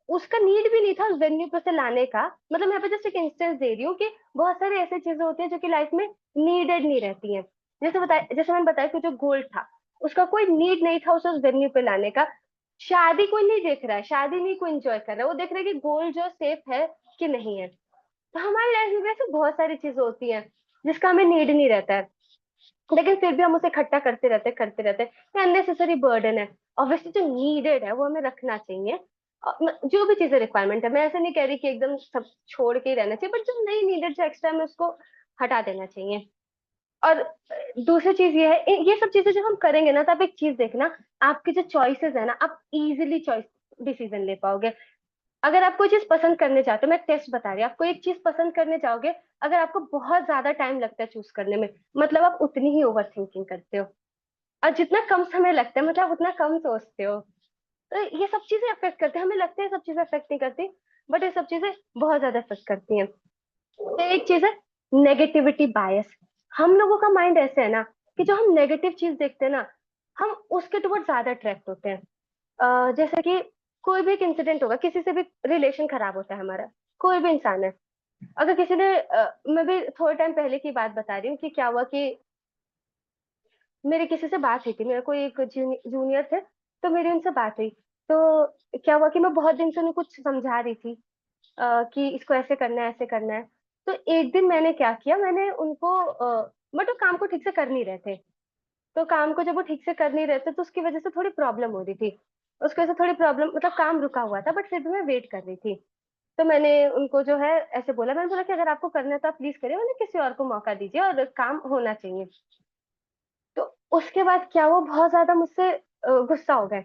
उसका नीड भी नहीं था उस वेन्यू पे से लाने का। मतलब मैं यहाँ पे जस्ट एक इंस्टेंस दे रही हूँ कि बहुत सारी ऐसी चीजें होती है जो कि लाइफ में नीडेड नहीं रहती हैं। जैसे मैंने बताया कि जो गोल्ड था उसका कोई नीड नहीं था उसे उस वेन्यू पे लाने का। शादी कोई नहीं देख रहा है, शादी नहीं कोई एंजॉय कर रहा है, वो देख रहा है कि गोल्ड जो सेफ है कि नहीं है। तो हमारी लाइफ में ऐसे बहुत सारी चीजें होती हैं जिसका हमें नीड नहीं रहता है, लेकिन फिर भी हम उसे इकट्ठा करते रहते हैं, ये अननेसेसरी बर्डन है। ऑब्वियसली जो नीडेड है वो हमें रखना चाहिए। जो भी चीजें रिक्वायरमेंट है, मैं ऐसे नहीं कह रही कि एकदम सब छोड़ के ही रहना चाहिए, बट जो नहीं नीडेड, जो एक्स्ट्रा में उसको हटा देना चाहिए। और दूसरी चीज ये है, ये सब चीजें जब हम करेंगे ना, तो आप एक चीज देखना, आपके जो चॉइसेस है ना, आप इजिली चॉइस डिसीजन ले पाओगे। अगर आप कोई चीज पसंद करने चाहते हो, मैं टेस्ट बता रही हूँ, आप कोई एक चीज पसंद करने जाओगे, अगर आपको बहुत ज्यादा टाइम लगता है चूज करने में, मतलब आप उतनी ही ओवर थिंकिंग करते हो। और जितना कम समय लगता है, मतलब उतना कम सोचते हो। तो ये सब चीजें अफेक्ट करती है, हमें लगता है ये सब चीजें अफेक्ट नहीं करती, बट ये सब चीजें बहुत ज्यादा अफेक्ट करती हैं। तो एक चीज है नेगेटिविटी बायस। हम लोगों का माइंड ऐसे है ना कि जो हम नेगेटिव चीज देखते हैं ना, हम उसके टुवर्ड ज्यादा अट्रैक्ट होते हैं। जैसे कि कोई भी एक इंसिडेंट होगा, किसी से भी रिलेशन खराब होता है हमारा, कोई भी इंसान है, अगर किसी ने मैं भी थोड़े टाइम पहले की बात बता रही हूँ कि क्या हुआ कि मेरी किसी से बात हुई थी, मेरा कोई एक जूनियर थे, तो मेरी उनसे बात हुई। तो क्या हुआ कि मैं बहुत दिन से उन्हें कुछ समझा रही थी, कि इसको ऐसे करना है, ऐसे करना है। तो एक दिन मैंने क्या किया, मैंने उनको बट वो काम को ठीक से कर नहीं रहे थे। तो काम को जब वो ठीक से कर नहीं रहे थे तो उसकी वजह से थोड़ी प्रॉब्लम हो रही थी, उसकी वजह से थोड़ी प्रॉब्लम, मतलब काम रुका हुआ था, बट फिर भी मैं वेट कर रही थी। तो मैंने उनको जो है ऐसे बोला, मैंने बोला कि अगर आपको करना है तो आप प्लीज करिए, मैंने किसी और को मौका दीजिए और काम होना चाहिए। तो उसके बाद क्या हुआ, बहुत ज्यादा मुझसे गुस्सा हो गए,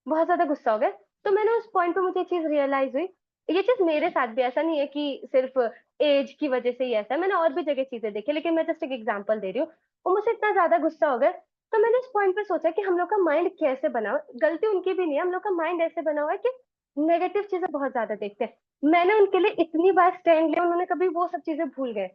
बहुत ज्यादा गुस्सा हो गए। तो मैंने उस पॉइंट पे मुझे ये चीज रियलाइज हुई, ये चीज मेरे साथ भी, ऐसा नहीं है कि सिर्फ एज की वजह से ही ऐसा है, मैंने और भी जगह चीजें देखी, लेकिन मैं जस्ट एक एग्जांपल दे रही हूँ। वो मुझसे इतना ज्यादा गुस्सा हो गए, तो मैंने उस पॉइंट पे सोचा कि हम लोग का माइंड कैसे बना हुआ है। गलती उनकी भी नहीं है, हम लोग का माइंड ऐसे बना हुआ है कि नेगेटिव चीजें बहुत ज्यादा देखते हैं। मैंने उनके लिए इतनी बार स्टैंड लिया, उन्होंने कभी वो सब चीजें भूल गए,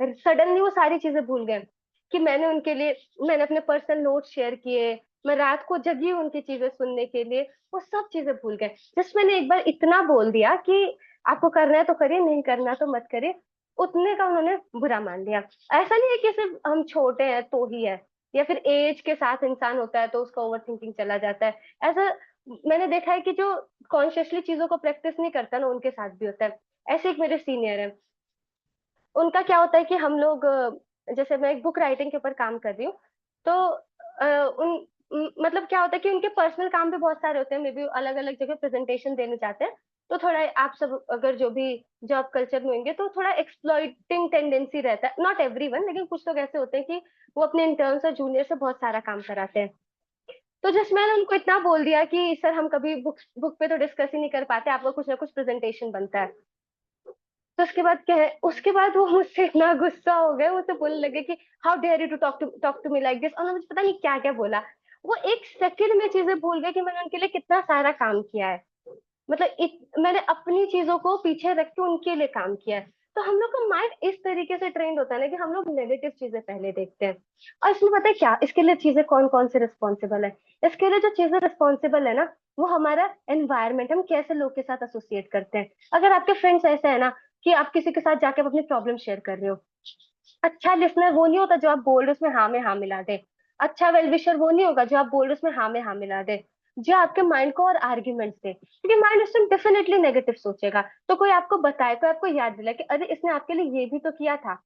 सडनली वो सारी चीजें भूल गए। कि मैंने उनके लिए, मैंने अपने पर्सनल नोट शेयर किए, मैं रात को जगी उनकी चीजें सुनने के लिए, वो सब चीजें भूल गए। जस्ट मैंने एक बार इतना बोल दिया कि आपको करना है तो करिए, नहीं करना तो मत करिए, उतने का उन्होंने बुरा मान लिया। ऐसा नहीं है कि सिर्फ हम छोटे हैं तो ही है, या फिर एज के साथ इंसान होता है तो उसका ओवर थिंकिंग चला जाता है, ऐसा मैंने देखा है कि जो कॉन्शियसली चीजों को प्रैक्टिस नहीं करता ना, उनके साथ भी होता है। ऐसे एक मेरे सीनियर है, उनका क्या होता है कि हम लोग जैसे मैं एक बुक राइटिंग के ऊपर काम कर रही हूँ, तो मतलब क्या होता है कि उनके पर्सनल काम भी बहुत सारे होते हैं, मे बी अलग अलग जगह प्रेजेंटेशन देने जाते हैं, तो थोड़ा आप सब अगर जो भी जॉब कल्चर में होंगे तो थोड़ा एक्सप्लॉइटिंग टेंडेंसी रहता है, नॉट एवरीवन, लेकिन कुछ लोग ऐसे होते हैं कि वो अपने इंटर्न्स और जूनियर से बहुत सारा काम कराते हैं। तो जस्ट मैंने उनको इतना बोल दिया कि सर हम कभी बुक पे तो डिस्कस ही नहीं कर पाते, आपका कुछ ना कुछ प्रेजेंटेशन बनता है। तो उसके बाद क्या है, उसके बाद वो मुझसे इतना गुस्सा हो गए, मुझसे बोलने लगे कि how dare you to talk to me like this, और मुझे पता नहीं क्या क्या बोला। वो एक सेकंड में चीजें भूल गए कि मैंने उनके लिए कितना सारा काम किया है। मतलब मैंने अपनी चीजों को पीछे रख के उनके लिए काम किया है। तो हम लोग का माइंड इस तरीके से ट्रेंड होता है ना कि हम लोग नेगेटिव चीजें पहले देखते हैं। और इसमें पता है क्या, इसके लिए चीजें कौन कौन से रिस्पॉन्सिबल है। इसके लिए जो चीजें रिस्पॉन्सिबल है ना, वो हमारा एनवायरमेंट, हम कैसे लोग के साथ एसोसिएट करते हैं। अगर आपके फ्रेंड्स ऐसे है ना कि आप किसी के साथ जाके अपनी प्रॉब्लम शेयर कर रहे हो, अच्छा लिसनर वो नहीं होता जो आप बोल रहे हो उसमें हाँ में हाँ मिला दे। अच्छा वेल विशर वो नहीं होगा जो आप बोल रहे हो उसमें हाँ में हाँ मिला दे, जो आपके माइंड को और आर्ग्यूमेंट्स दे, क्योंकि माइंड उस टाइम डेफिनेटली नेगेटिव सोचेगा। तो कोई आपको बताए, कोई आपको याद दिलाए कि अरे इसने आपके लिए ये भी तो किया था।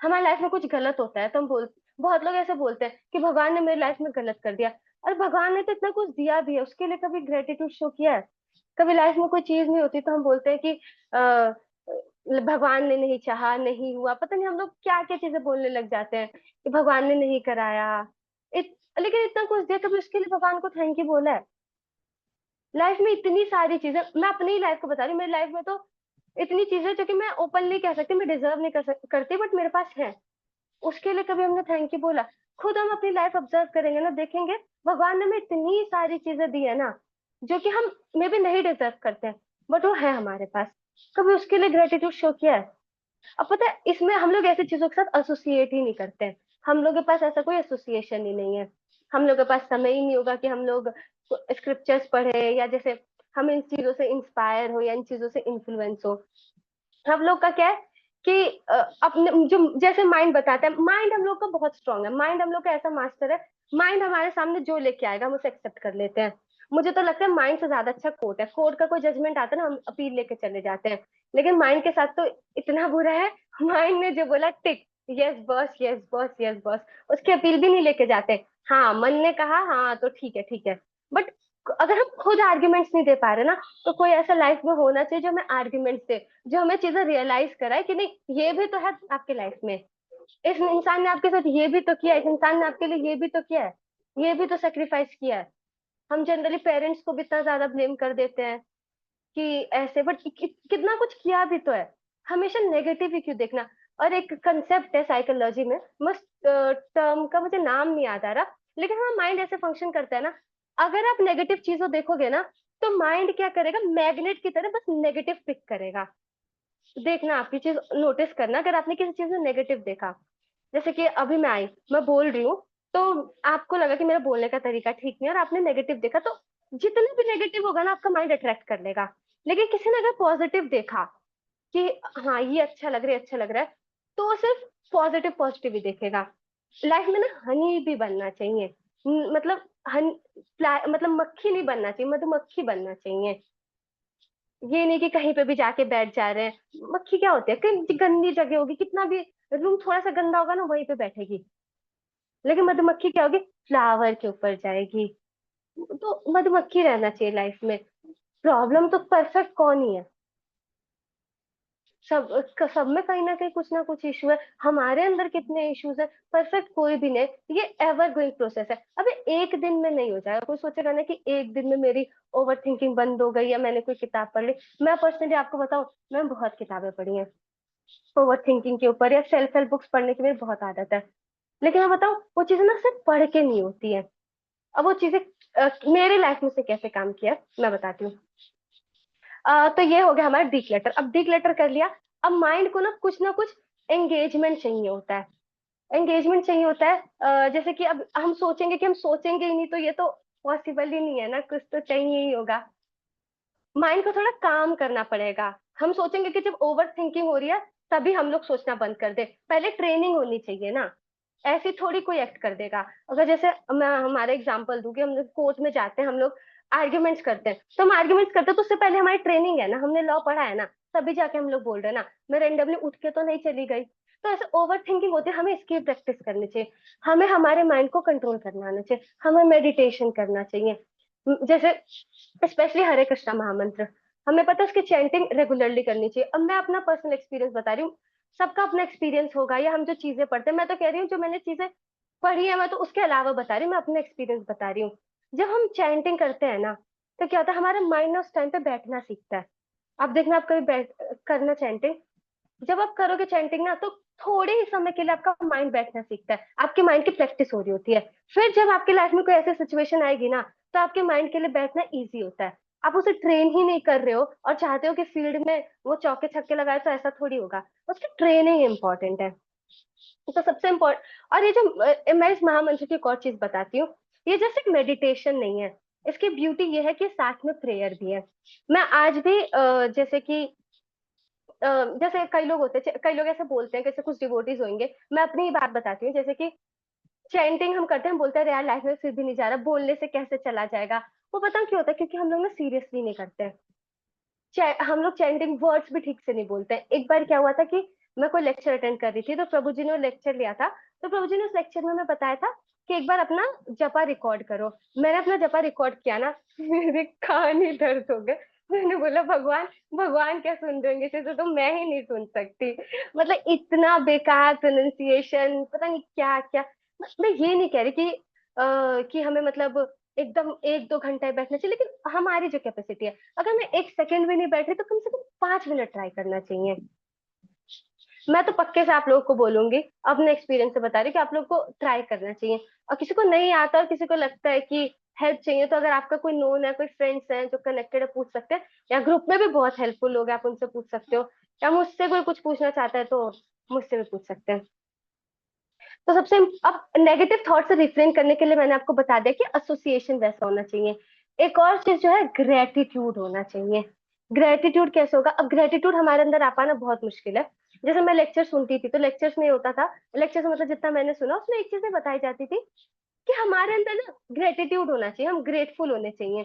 हमारी लाइफ में कुछ गलत होता है तो हम बोल, बहुत लोग ऐसे बोलते हैं कि भगवान ने मेरी लाइफ में गलत कर दिया। अरे भगवान ने तो इतना कुछ दिया भी है, उसके लिए कभी ग्रेटिट्यूड शो किया है? कभी लाइफ में कोई चीज नहीं होती तो हम बोलते हैं कि भगवान ने नहीं चाहा, नहीं हुआ, पता नहीं हम लोग क्या क्या चीजें बोलने लग जाते हैं कि भगवान ने नहीं कराया। लेकिन इतना कुछ दिया, कभी उसके लिए भगवान को थैंक यू बोला है? लाइफ में इतनी सारी चीजें, मैं अपनी ही लाइफ को बता रही हूँ, मेरी लाइफ में तो इतनी चीजें जो कि मैं ओपनली कह सकती हूँ मैं डिजर्व नहीं करती, बट मेरे पास है। उसके लिए कभी हमने थैंक यू बोला? खुद हम अपनी लाइफ ऑब्जर्व करेंगे ना, देखेंगे भगवान ने हमें इतनी सारी चीजें दी है ना, जो कि हम मे भी नहीं डिजर्व करते हैं, बट वो है हमारे पास। कभी उसके लिए ग्रेटिट्यूड शो किया है? अब पता है इसमें हम लोग ऐसी चीजों के साथ एसोसिएट ही नहीं करते हैं। हम लोग के पास ऐसा कोई एसोसिएशन ही नहीं है। हम लोग के पास समय ही नहीं होगा कि हम लोग स्क्रिप्चर्स पढ़े, या जैसे हम इन चीजों से इंस्पायर हो या इन चीजों से इन्फ्लुएंस हो। हम लोग का क्या है कि अपने जो जैसे माइंड बताता है, माइंड हम लोग का बहुत स्ट्रांग है, माइंड हम लोग का ऐसा मास्टर है। माइंड हमारे सामने जो लेके आएगा हम उसे एक्सेप्ट कर लेते हैं। मुझे तो लगता है माइंड से ज्यादा अच्छा कोर्ट है। कोर्ट का कोई जजमेंट आता है ना, हम अपील लेके चले जाते हैं। लेकिन माइंड के साथ तो इतना बुरा है, माइंड ने जो बोला tick, yes boss, yes boss, yes boss, उसकी अपील भी नहीं लेके जाते। हाँ मन ने कहा, हाँ तो ठीक है ठीक है। बट अगर हम खुद आर्ग्यूमेंट्स नहीं दे पा रहे ना, तो कोई ऐसा लाइफ में होना चाहिए जो हमें आर्ग्यूमेंट्स दे, जो हमें चीजें रियलाइज कराए कि नहीं ये भी तो है आपके लाइफ में, इस इंसान ने आपके साथ ये भी तो किया है, इस इंसान ने आपके लिए ये भी तो किया है, ये भी तो सेक्रीफाइस किया है। हम जनरली पेरेंट्स को भी इतना ज्यादा ब्लेम कर देते हैं कि ऐसे, बट कितना कुछ किया भी तो है। हमेशा नेगेटिव ही क्यों देखना। और एक कंसेप्ट है साइकोलॉजी में, मस्त टर्म का मुझे नाम नहीं याद आ रहा, लेकिन हाँ माइंड ऐसे फंक्शन करता है ना, अगर आप नेगेटिव चीजों देखोगे ना, तो माइंड क्या करेगा, मैग्नेट की तरह बस नेगेटिव पिक करेगा। देखना आपकी चीज नोटिस करना, अगर आपने किसी चीज में नेगेटिव देखा, जैसे कि अभी मैं आई, मैं बोल रही हूँ, तो आपको लगा कि मेरा बोलने का तरीका ठीक नहीं है और आपने नेगेटिव देखा, तो जितना भी नेगेटिव होगा ना आपका माइंड अट्रैक्ट कर लेगा। लेकिन किसी ने अगर पॉजिटिव देखा कि हाँ ये अच्छा लग रहा है, अच्छा लग रहा है, तो वो सिर्फ पॉजिटिव पॉजिटिव ही देखेगा। लाइफ में ना हनी भी बनना चाहिए। मतलब मतलब मक्खी नहीं बनना चाहिए, मधुमक्खी बनना चाहिए। ये नहीं कि कहीं पे भी जाके बैठ जा रहे हैं। मक्खी क्या होती है, कहीं गंदी जगह होगी, कितना भी रूम थोड़ा सा गंदा होगा ना वहीं पे बैठेगी। लेकिन मधुमक्खी क्या होगी, फ्लावर के ऊपर जाएगी। तो मधुमक्खी रहना चाहिए लाइफ में। प्रॉब्लम तो परफेक्ट कौन ही है, सब सब में कहीं ना कुछ इशू है। हमारे अंदर कितने इश्यूज है, परफेक्ट कोई भी नहीं। ये एवर गोइंग प्रोसेस है, अबे एक दिन में नहीं हो जाएगा। कोई सोचेगा ना कि एक दिन में मेरी ओवर थिंकिंग बंद हो गई या मैंने कोई किताब पढ़ ली। मैं पर्सनली आपको बताऊं, मैं बहुत किताबें पढ़ी हैं ओवर थिंकिंग के ऊपर, या सेल्फ हेल्प बुक्स पढ़ने की मेरी बहुत आदत है। लेकिन मैं बताऊं वो चीजें ना सिर्फ पढ़ के नहीं होती है। अब वो चीजें मेरे लाइफ में से कैसे काम किया मैं बताती हूँ। तो ये हो गया हमारा डिक्लेटर। अब डिक्लेटर कर लिया, अब माइंड को ना कुछ एंगेजमेंट चाहिए होता है। एंगेजमेंट चाहिए होता है, जैसे कि अब हम सोचेंगे कि हम सोचेंगे ही नहीं, तो ये तो पॉसिबल ही नहीं है ना, कुछ तो चाहिए ही होगा। माइंड को थोड़ा काम करना पड़ेगा। हम सोचेंगे कि जब ओवर थिंकिंग हो रही है तभी हम लोग सोचना बंद कर दे, पहले ट्रेनिंग होनी चाहिए ना। ऐसी थोड़ी कोई एक्ट कर देगा। अगर जैसे मैं हमारा एग्जांपल दूंगी, हम लोग कोर्ट में जाते हैं, हम लोग आर्ग्यूमेंट्स करते हैं, तो हम आर्ग्यूमेंट्स करते हैं तो उससे पहले हमारी ट्रेनिंग है ना, हमने लॉ पढ़ा है ना, तभी जाके हम लोग बोल रहे हैं ना। मैं रेंडमली उठ के तो नहीं चली गई। तो ऐसे ओवर थिंकिंग होती है, हमें इसकी प्रैक्टिस करनी चाहिए। हमें हमारे माइंड को कंट्रोल करना आना चाहिए, हमें मेडिटेशन करना चाहिए। जैसे स्पेशली हरे कृष्णा महामंत्र, हमें पता है उसकी चैंटिंग रेगुलरली करनी चाहिए। अब मैं अपना पर्सनल एक्सपीरियंस बता रही हूँ, सबका अपना एक्सपीरियंस होगा, या हम जो चीजें पढ़ते हैं, मैं तो कह रही हूँ जो मैंने चीजें पढ़ी है मैं तो उसके अलावा बता रही हूँ, मैं अपना एक्सपीरियंस बता रही हूँ। जब हम चैंटिंग करते हैं ना, तो क्या होता है, हमारा माइंड ना उस टाइम पे बैठना सीखता है। आप देखना, आप कभी बैठ करना चैंटिंग, जब आप करोगे चैंटिंग ना, तो थोड़े ही समय के लिए आपका माइंड बैठना सीखता है, आपके माइंड की प्रैक्टिस हो रही होती है। फिर जब आपकी लाइफ में कोई ऐसी सिचुएशन आएगी ना, तो आपके माइंड के लिए बैठना इजी होता है। आप उसे ट्रेन ही नहीं कर रहे हो और चाहते हो कि फील्ड में वो चौके छक्के लगाए, तो ऐसा थोड़ी होगा। उसकी ट्रेनिंग इंपॉर्टेंट है। तो सबसे इम्पोर्टेंट, और ये जो मैं इस महामंत्र की एक और चीज बताती हूँ, ये जैसे एक मेडिटेशन नहीं है, इसकी ब्यूटी ये है कि साथ में प्रेयर भी है। मैं आज भी जैसे कि जैसे कई लोग होते हैं, कई लोग ऐसे बोलते हैं, जैसे कुछ डिवोटीज होंगे, मैं अपनी ही बात बताती हूँ, जैसे कि चैंटिंग हम करते हैं, बोलते हैं यार लाइफ में फिर भी नहीं जा रहा, बोलने से कैसे चला जाएगा। वो पता क्यों होता है, क्योंकि हम लोग ना सीरियसली नहीं करते हैं। हम लोग चैंटिंग वर्ड्स भी ठीक से नहीं बोलते हैं। एक बार क्या हुआ था कि मैं कोई लेक्चर अटेंड कर रही थी, तो प्रभु जी ने लेक्चर लिया था। तो प्रभु जी ने उस लेक्चर में मैं बताया था कि एक बार अपना जपा रिकॉर्ड करो। मैंने अपना जपा रिकॉर्ड किया ना, मेरे कान ही दर्द हो गए। मैंने बोला भगवान, भगवान क्या सुन रहे होंगे, इसे तो मैं ही नहीं सुन सकती। मतलब इतना बेकार प्रोनाउंसिएशन, पता नहीं क्या क्या। मैं ये नहीं कह रही कि हमें मतलब एकदम 1-2 घंटे बैठना चाहिए, लेकिन हमारी जो कैपेसिटी है, अगर मैं 1 सेकंड भी नहीं बैठ रही, तो कम से कम 5 मिनट ट्राई करना चाहिए। मैं तो पक्के से आप लोगों को बोलूंगी, अपने एक्सपीरियंस से बता रही हूँ कि आप लोग को ट्राई करना चाहिए। और किसी को नहीं आता और किसी को लगता है कि हेल्प चाहिए, तो अगर आपका कोई नोन है, कोई फ्रेंड्स है जो कनेक्टेड है, पूछ सकते हैं। या ग्रुप में भी बहुत हेल्पफुल लोग हैं, आप उनसे पूछ सकते हो। या मुझसे कोई कुछ पूछना चाहता है तो मुझसे भी पूछ सकते हैं। तो सबसे, अब नेगेटिव थॉट से रिफ्रेन करने के लिए मैंने आपको बता दिया कि एसोसिएशन वैसा होना चाहिए। एक और चीज जो है, ग्रेटिट्यूड होना चाहिए। ग्रेटिट्यूड कैसे होगा, अब ग्रेटिट्यूड हमारे अंदर आ पाना बहुत मुश्किल है। जैसे मैं लेक्चर सुनती थी, तो लेक्चर्स में ये होता था, लेक्चर्स में मतलब जितना मैंने सुना, उसमें एक चीज ये बताई जाती थी कि हमारे अंदर ना ग्रेटिट्यूड होना चाहिए, हम ग्रेटफुल होने चाहिए।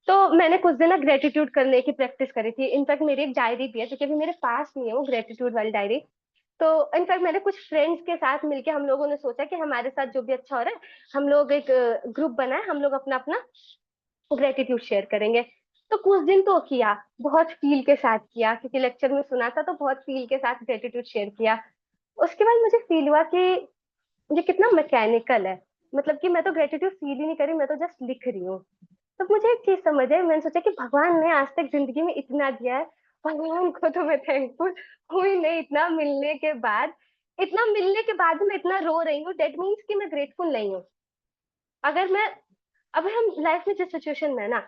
तो मैंने कुछ दिन ना ग्रेटिट्यूड करने की प्रैक्टिस करी थी। इनफैक्ट मेरी एक डायरी भी है, जो कि अभी मेरे पास नहीं है, वो ग्रेटिट्यूड वाली डायरी। तो इनफैक्ट मैंने कुछ फ्रेंड्स के साथ मिलके हम लोगों ने सोचा कि हमारे साथ जो भी अच्छा हो रहा है, हम लोग एक ग्रुप बनाए, हम लोग अपना अपना ग्रेटिट्यूड शेयर करेंगे। तो कुछ दिन तो किया, बहुत फील के साथ किया, क्योंकि लेक्चर में सुना था, तो बहुत फील के साथ ग्रेटिट्यूड शेयर किया। उसके बाद मुझे फील हुआ कि ये कितना मैकेनिकल है। मतलब कि मैं तो ग्रेटिट्यूड फील ही नहीं करी, मैं तो जस्ट लिख रही हूँ। तो मुझे एक चीज समझ आई, मैंने सोचा कि भगवान ने आज तक जिंदगी में इतना दिया है, भगवान को तो मैं थैंकफुल हुई नहीं। इतना मिलने के बाद भी मैं इतना रो रही हूँ, डेट मीन्स कि मैं ग्रेटफुल नहीं हूँ। अगर मैं, अब हम लाइफ में जिस सिचुएशन में है ना,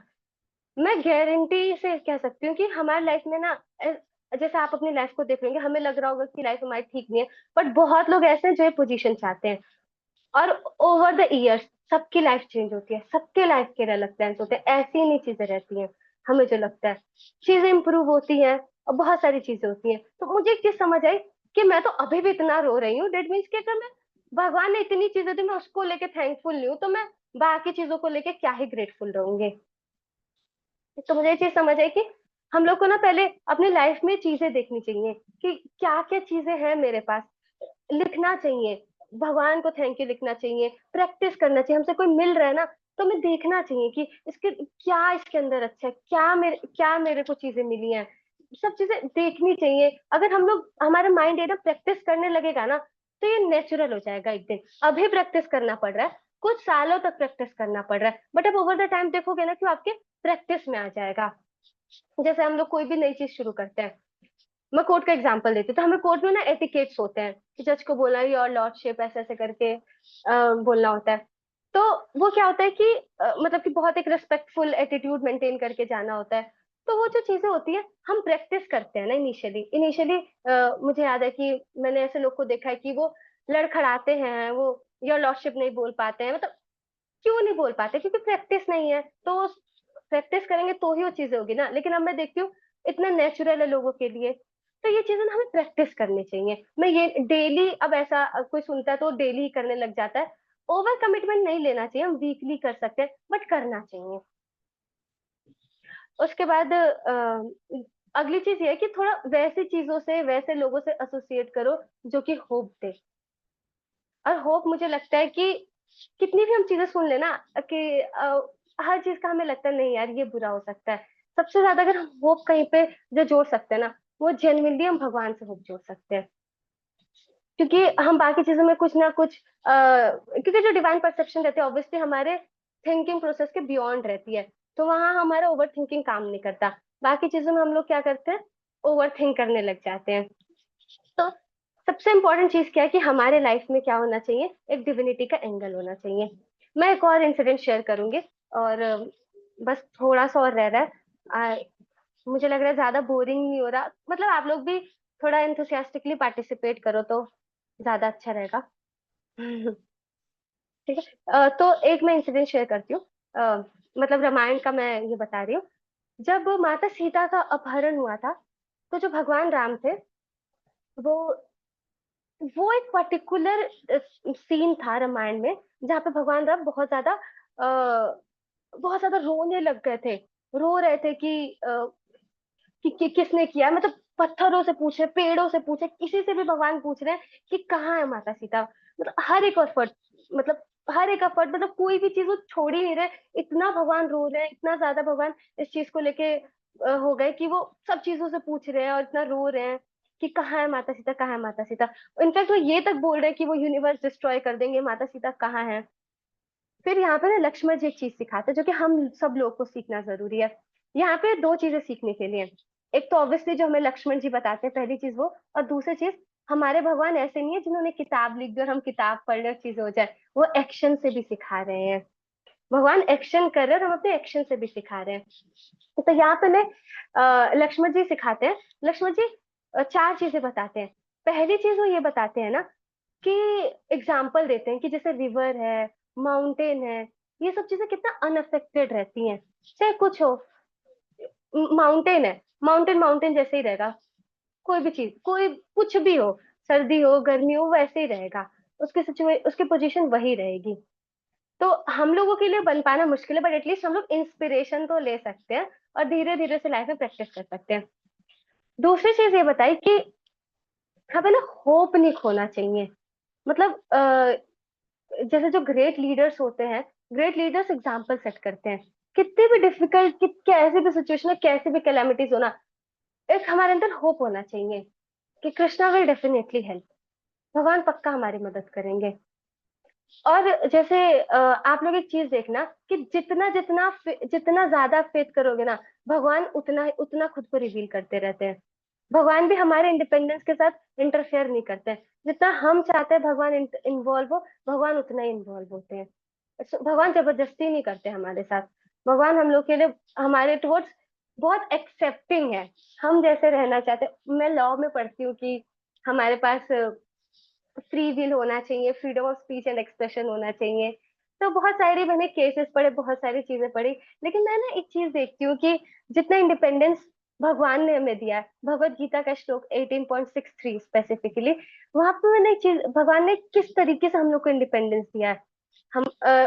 मैं गारंटी से कह सकती हूँ कि हमारी लाइफ में ना, जैसे आप अपनी लाइफ को देख लेंगे, हमें लग रहा होगा कि लाइफ हमारी ठीक नहीं है, बट बहुत लोग ऐसे हैं जो ये पोजीशन चाहते हैं। और ओवर द इयर्स सबकी लाइफ चेंज होती है, सबके लाइफ के अलग प्लान्स होते हैं, ऐसी ही नहीं चीजें रहती हैं। हमें जो लगता है, चीजें इंप्रूव होती हैं, और बहुत सारी चीजें होती हैं। तो मुझे एक चीज समझ आई कि मैं तो अभी भी इतना रो रही हूँ, डेट मीन्स कि अगर मैं, भगवान ने इतनी चीजें दी, मैं उसको लेके थैंकफुल नहीं हूँ, तो मैं बाकी चीजों को लेके क्या ही ग्रेटफुल रहूंगी। तो मुझे ये चीज समझ आई कि हम लोग को ना पहले अपनी लाइफ में चीजें देखनी चाहिए कि क्या क्या चीजें हैं मेरे पास, लिखना चाहिए, भगवान को थैंक यू लिखना चाहिए, प्रैक्टिस करना चाहिए। हमसे कोई मिल रहा है ना, तो हमें देखना चाहिए कि इसके क्या, इसके अंदर अच्छा है, क्या मेरे को चीजें मिली हैं। सब चीजें देखनी चाहिए। अगर हम लोग, हमारा माइंड है ना, प्रैक्टिस करने लगेगा ना, तो ये नेचुरल हो जाएगा एक दिन। अभी प्रैक्टिस करना पड़ रहा है, कुछ सालों तक प्रैक्टिस करना पड़ रहा है, बट अब ओवर द टाइम देखोगे ना कि वो आपके प्रैक्टिस में आ जाएगा। जैसे हम लोग कोई भी नई चीज शुरू करते हैं, मैं कोर्ट का एग्जांपल देती हूँ, तो हमें कोर्ट में ना एटिकेट्स होते हैं कि जज को बोलना योर लॉर्डशिप ऐसे ऐसे करके बोलना होता है। तो वो क्या होता है कि मतलब कि बहुत एक रिस्पेक्टफुल एटीट्यूड मेंटेन करके जाना होता है। तो वो जो चीजें होती है, हम प्रैक्टिस करते हैं ना इनिशियली इनिशियली। मुझे याद है कि मैंने ऐसे लोग को देखा है कि वो लड़खड़ाते हैं, वो योर लॉर्डशिप नहीं बोल पाते हैं। मतलब क्यों नहीं बोल पाते, क्योंकि प्रैक्टिस नहीं है। तो प्रैक्टिस करेंगे तो ही वो चीजें होगी ना। लेकिन अब मैं देखती हूँ, इतना नेचुरल है लोगों के लिए। तो ये चीजें ना हमें प्रैक्टिस करनी चाहिए। मैं ये डेली, अब ऐसा कोई सुनता है तो डेली ही करने लग जाता है। ओवर कमिटमेंट नहीं लेना चाहिए, हम वीकली कर सकते हैं, बट करना चाहिए। उसके बाद अगली चीज ये है कि थोड़ा वैसी चीजों से, वैसे लोगों से एसोसिएट करो जो कि होप दे। और होप मुझे लगता है कि कितनी भी हम चीजें सुन लेना कि हर चीज का हमें लगता है नहीं यार ये बुरा हो सकता है, सबसे ज्यादा अगर हम होप कहीं पे जो जोड़ सकते हैं ना, वो जेन्युइनली हम भगवान से होप जोड़ सकते हैं। क्योंकि हम बाकी चीजों में कुछ ना कुछ क्योंकि जो डिवाइन परसेप्शन रहती है ऑब्वियसली हमारे थिंकिंग प्रोसेस के बियॉन्ड रहती है, तो वहां हमारा ओवर थिंकिंग काम नहीं करता। बाकी चीजों में हम लोग क्या करते हैं, ओवर थिंक करने लग जाते हैं। तो सबसे इंपॉर्टेंट चीज क्या है कि हमारे लाइफ में क्या होना चाहिए, एक डिविनिटी का एंगल होना चाहिए। मैं एक और इंसिडेंट शेयर करूंगी, और बस थोड़ा सा और रह रहा है। मुझे लग रहा है ज्यादा बोरिंग नहीं हो रहा, मतलब आप लोग भी थोड़ा इंथुसियास्टिकली पार्टिसिपेट करो तो ज्यादा अच्छा रहेगा। ठीक है। तो एक मैं इंसिडेंट शेयर करती हूँ। मतलब रामायण का मैं ये बता रही हूँ। जब माता सीता का अपहरण हुआ था, तो जो भगवान राम थे, वो वो एक पर्टिकुलर सीन था रामायण में जहाँ पे भगवान राम बहुत ज्यादा रोने लग गए थे। रो रहे थे कि किसने किया, मतलब पत्थरों से पूछे, पेड़ों से पूछे, किसी से भी भगवान पूछ रहे हैं कि कहाँ है माता सीता। मतलब हर एक एफर्ट, मतलब हर एक एफर्ट, मतलब कोई भी चीज वो छोड़ ही नहीं रहे। इतना भगवान रो रहे हैं, इतना ज्यादा भगवान इस चीज को लेके हो गए कि वो सब चीजों से पूछ रहे हैं और इतना रो रहे हैं कि कहाँ है माता सीता, कहाँ है माता सीता। इनफैक्ट वो ये तक बोल रहे हैं कि वो यूनिवर्स डिस्ट्रॉय कर देंगे, माता सीता कहाँ है। फिर यहाँ पे ना लक्ष्मण जी एक चीज सिखाते हैं जो कि हम सब लोग को सीखना जरूरी है। यहाँ पे दो चीजें सीखने के लिए, एक तो ऑब्वियसली जो हमें लक्ष्मण जी बताते हैं, पहली चीज वो, और दूसरी चीज, हमारे भगवान ऐसे नहीं है जिन्होंने किताब लिख दी और हम किताब पढ़ ले और चीजें हो जाए, वो एक्शन से भी सिखा रहे हैं। भगवान एक्शन कर रहे हैं और हम अपने एक्शन से भी सिखा रहे हैं। तो यहाँ पे मैं लक्ष्मण जी सिखाते हैं। लक्ष्मण जी चार चीजें बताते हैं। पहली चीज वो ये बताते हैं ना कि एग्जाम्पल देते हैं कि जैसे रिवर है, माउंटेन है, ये सब चीजें कितना अनअफेक्टेड रहती हैं। चाहे कुछ हो, माउंटेन है, माउंटेन माउंटेन जैसे ही रहेगा। कोई भी चीज, कोई कुछ भी हो, सर्दी हो गर्मी हो, वैसे ही रहेगा। उसकी पोजीशन वही रहेगी। तो हम लोगों के लिए बन पाना मुश्किल है, बट एटलीस्ट हम लोग इंस्पिरेशन तो ले सकते हैं और धीरे धीरे से लाइफ में प्रैक्टिस कर सकते हैं। दूसरी चीज ये बताई कि हमें ना होप नहीं खोना चाहिए। मतलब जैसे जो ग्रेट लीडर्स होते हैं, ग्रेट लीडर्स एग्जाम्पल सेट करते हैं। कितनी भी डिफिकल्ट, कि कैसे भी सिचुएशन है, कैसे भी कैलामिटीज होना, एक हमारे अंदर होप होना चाहिए कि कृष्णा विल डेफिनेटली हेल्प, भगवान पक्का हमारी मदद करेंगे। और जैसे आप लोग एक चीज देखना कि जितना ज्यादा फेथ करोगे ना, भगवान उतना उतना खुद को रिवील करते रहते हैं। भगवान भी हमारे इंडिपेंडेंस के साथ इंटरफेयर नहीं करते हैं। जितना हम चाहते हैं भगवान इन्वॉल्व हो, भगवान उतना ही इन्वॉल्व होते हैं। भगवान जबरदस्ती नहीं करते हमारे साथ। भगवान हम लोग के लिए, हमारे टुवर्ड्स बहुत एक्सेप्टिंग है। हम जैसे रहना चाहते हैं, मैं लॉ में पढ़ती हूँ कि हमारे पास फ्री विल होना चाहिए, freedom of speech and expression होना चाहिए। तो बहुत सारी मैंने केसेस पढ़े, बहुत सारी चीजें पढ़ी, लेकिन मैं ना एक चीज देखती हूँ कि जितना इंडिपेंडेंस भगवान ने हमें दिया है, भगवत गीता का श्लोक 18.63 स्पेसिफिकली, वहां पे मैंने एक चीज, भगवान ने किस तरीके से हम लोग को इंडिपेंडेंस दिया है। हम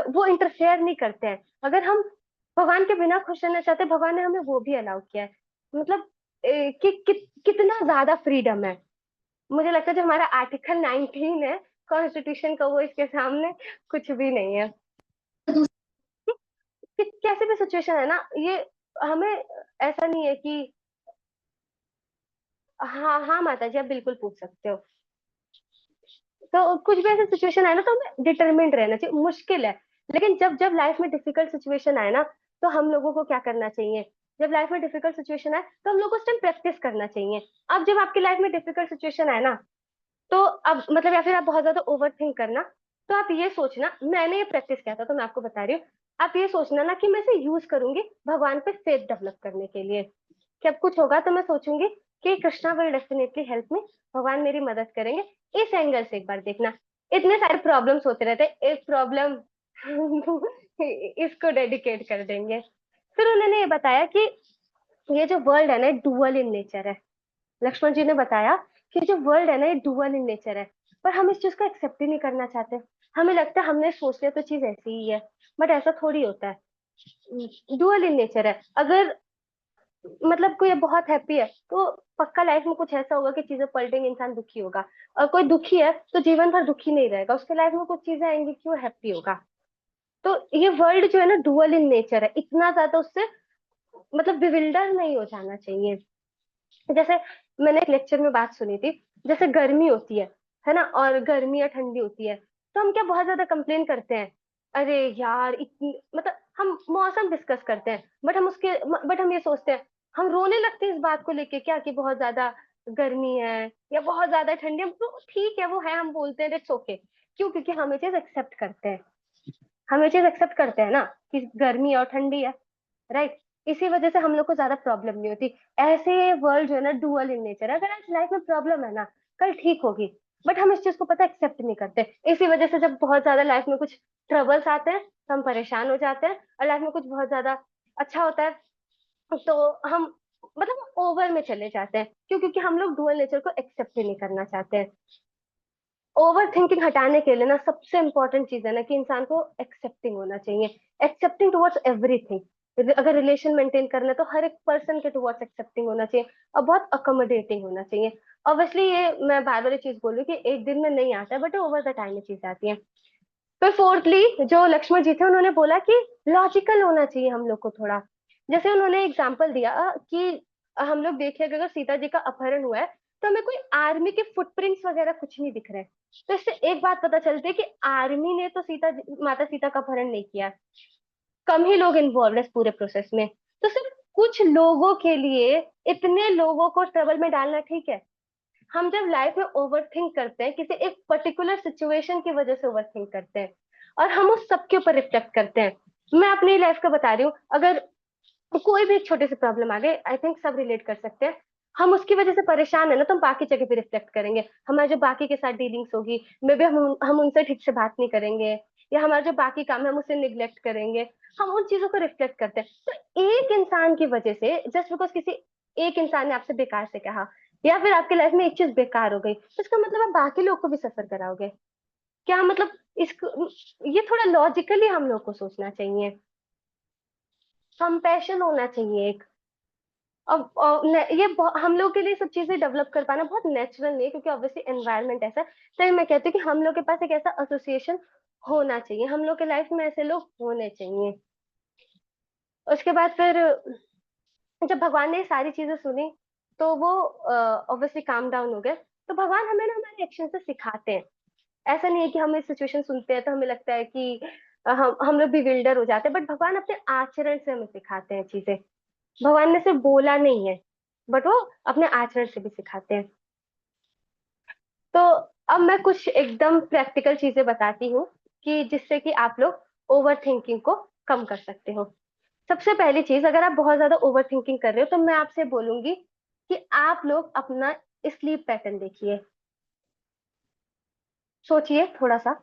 वो इंटरफेयर नहीं करते हैं। अगर हम भगवान के बिना खुश रहना चाहते हैं, भगवान ने हमें वो भी अलाउ किया है। मतलब कितना ज्यादा फ्रीडम है। मुझे लगता है जो हमारा आर्टिकल 19 है कॉन्स्टिट्यूशन का, वो इसके सामने कुछ भी नहीं है। कैसे भी सिचुएशन है ना, ये हमें ऐसा नहीं है कि, हाँ हाँ माता जी आप बिल्कुल पूछ सकते हो। तो कुछ भी ऐसी सिचुएशन आए ना, तो हमें डिटरमिन्ड रहना चाहिए। मुश्किल है, लेकिन जब जब लाइफ में डिफिकल्ट सिचुएशन आए ना, तो हम लोगों को क्या करना चाहिए, जब लाइफ में डिफिकल्ट सिचुएशन आए तो हम लोग को उस टाइम प्रैक्टिस करना चाहिए। अब जब आपकी लाइफ में डिफिकल्ट सिचुएशन आए ना, तो अब मतलब या फिर आप बहुत ज्यादा ओवर थिंक करना, तो आप ये सोचना, मैंने ये प्रैक्टिस किया था तो मैं आपको बता रही हूँ। आप ये सोचना ना कि मैं इसे यूज करूंगी भगवान पे फेथ डेवलप करने के लिए, कि अब कुछ होगा तो मैं सोचूंगी कि Krishna will definitely help me, भगवान मेरी मदद करेंगे। इस एंगल से एक बार देखना। इतने सारे प्रॉब्लम्स होते रहते हैं, एक प्रॉब्लम इसको डेडिकेट कर देंगे। फिर उन्होंने ये बताया कि ये जो वर्ल्ड है ना, डुअल इन नेचर है। लक्ष्मण जी ने बताया कि जो वर्ल्ड है ना, ये डुअल इन नेचर है, पर हम इस चीज को एक्सेप्ट ही नहीं करना चाहते। हमें लगता है हमने सोच लिया तो चीज ऐसी ही है, बट ऐसा थोड़ी होता है। डुअल इन नेचर है। अगर मतलब कोई बहुत हैप्पी है तो पक्का लाइफ में कुछ ऐसा होगा कि चीजें पलटेंगी, इंसान दुखी होगा। और कोई दुखी है तो जीवन भर दुखी नहीं रहेगा, उसके लाइफ में कुछ चीजें आएंगी कि वो हैप्पी होगा। तो ये वर्ल्ड जो है ना डुअल इन नेचर है, इतना ज्यादा उससे मतलब बिविल्डर नहीं हो जाना चाहिए। जैसे मैंने एक लेक्चर में बात सुनी थी, जैसे गर्मी होती है ना, और गर्मी या ठंडी होती है, तो हम क्या बहुत ज्यादा कंप्लेन करते हैं, अरे यार इतनी मतलब हम मौसम डिस्कस करते हैं, बट हम ये सोचते हैं, हम रोने लगते हैं इस बात को लेके क्या कि बहुत ज्यादा गर्मी है या बहुत ज्यादा ठंडी है, तो ठीक है वो है, हम बोलते हैं इट्स ओके। क्यों? क्योंकि हम ये चीज एक्सेप्ट करते हैं, हम ये चीज एक्सेप्ट करते हैं ना कि गर्मी और ठंडी है, राइट। इसी वजह से हम लोग को ज्यादा प्रॉब्लम नहीं होती। ऐसे वर्ल्ड जो है ना डुअल इन नेचर है, अगर आज लाइफ में प्रॉब्लम है ना, कल ठीक होगी, बट हम इस चीज को पता एक्सेप्ट नहीं करते। इसी वजह से जब बहुत ज्यादा लाइफ में कुछ ट्रबल्स आते हैं तो हम परेशान हो जाते हैं, और लाइफ में कुछ बहुत ज्यादा अच्छा होता है तो हम मतलब ओवर में चले जाते हैं। क्यों? क्योंकि हम लोग डुअल नेचर को एक्सेप्ट ही नहीं करना चाहते हैं। ओवर थिंकिंग हटाने के लिए ना सबसे इंपॉर्टेंट चीज है ना कि इंसान को एक्सेप्टिंग होना चाहिए, एक्सेप्टिंग टुवर्ड्स एवरीथिंग। अगर रिलेशन मेंटेन करना है तो हर एक पर्सन के टुवर्ड्स एक्सेप्टिंग होना चाहिए, और बहुत अकोमोडेटिंग होना चाहिए। ऑब्वियसली ये मैं बार बार ये चीज बोल रही हूँ कि एक दिन में नहीं आता है, बट ओवर द टाइम ये चीज आती है। फिर फोर्थली जो लक्ष्मण जी थे उन्होंने बोला कि लॉजिकल होना चाहिए हम लोग को थोड़ा। जैसे उन्होंने एग्जाम्पल दिया कि हम लोग देखें कि अगर सीता जी का अपहरण हुआ है तो हमें कोई आर्मी के फुटप्रिंट्स वगैरह कुछ नहीं दिख रहे। तो इससे एक बात पता चलती है कि आर्मी ने तो माता सीता का अपहरण नहीं किया, कम ही लोग इन्वॉल्व है इस पूरे प्रोसेस में। तो सिर्फ कुछ लोगों के लिए इतने लोगों को ट्रबल में डालना ठीक है? हम जब लाइफ में ओवर थिंक करते हैं, किसी एक पर्टिकुलर सिचुएशन की वजह से ओवर थिंक करते हैं, और हम उस सबके ऊपर रिफ्लेक्ट करते हैं। मैं अपनी लाइफ का बता रही हूँ, अगर कोई भी एक छोटी सी प्रॉब्लम आ गई, आई थिंक सब रिलेट कर सकते हैं, हम उसकी वजह से परेशान है ना तो हम बाकी जगह पे रिफ्लेक्ट करेंगे, हमारे जो बाकी के साथ डीलिंग्स होगी, मे बी हम उनसे ठीक से बात नहीं करेंगे, या हमारे जो बाकी काम है हम उसे निग्लेक्ट करेंगे, हम उन चीजों को रिफ्लेक्ट करते हैं। तो एक इंसान की वजह से, जस्ट बिकॉज किसी एक इंसान ने आपसे बेकार से कहा, या फिर आपकी लाइफ में एक चीज बेकार हो गई, तो इसका मतलब आप बाकी लोग को भी सफर कराओगे क्या? मतलब इसको, ये थोड़ा लॉजिकली हम लोग को सोचना चाहिए, कंपैशन होना चाहिए एक। अब हम लोग के लिए सब चीजें डेवलप कर पाना बहुत नेचुरल नहीं है, क्योंकि ऑब्वियसली एनवायरनमेंट ऐसा है। तभी मैं कहती हूँ कि हम लोग के पास एक ऐसा एसोसिएशन होना चाहिए, हम लोग के लाइफ में ऐसे लोग होने चाहिए। उसके बाद फिर जब भगवान ने ये सारी चीजें सुनी तो वो ऑब्वियसली काम डाउन हो गए। तो भगवान हमें ना हमारे एक्शन से सिखाते हैं। ऐसा नहीं है कि हम इस सिचुएशन सुनते हैं तो हमें लगता है कि हम लोग बिविल्डर हो जाते हैं, बट भगवान अपने आचरण से हमें सिखाते हैं चीजें। भगवान ने सिर्फ बोला नहीं है, बट वो अपने आचरण से भी सिखाते हैं। तो अब मैं कुछ एकदम प्रैक्टिकल चीजें बताती हूँ कि जिससे कि आप लोग ओवर थिंकिंग को कम कर सकते हो। सबसे पहली चीज, अगर आप बहुत ज्यादा ओवर थिंकिंग कर रहे हो तो मैं आपसे बोलूंगी कि आप लोग अपना स्लीप पैटर्न देखिए, सोचिए थोड़ा सा।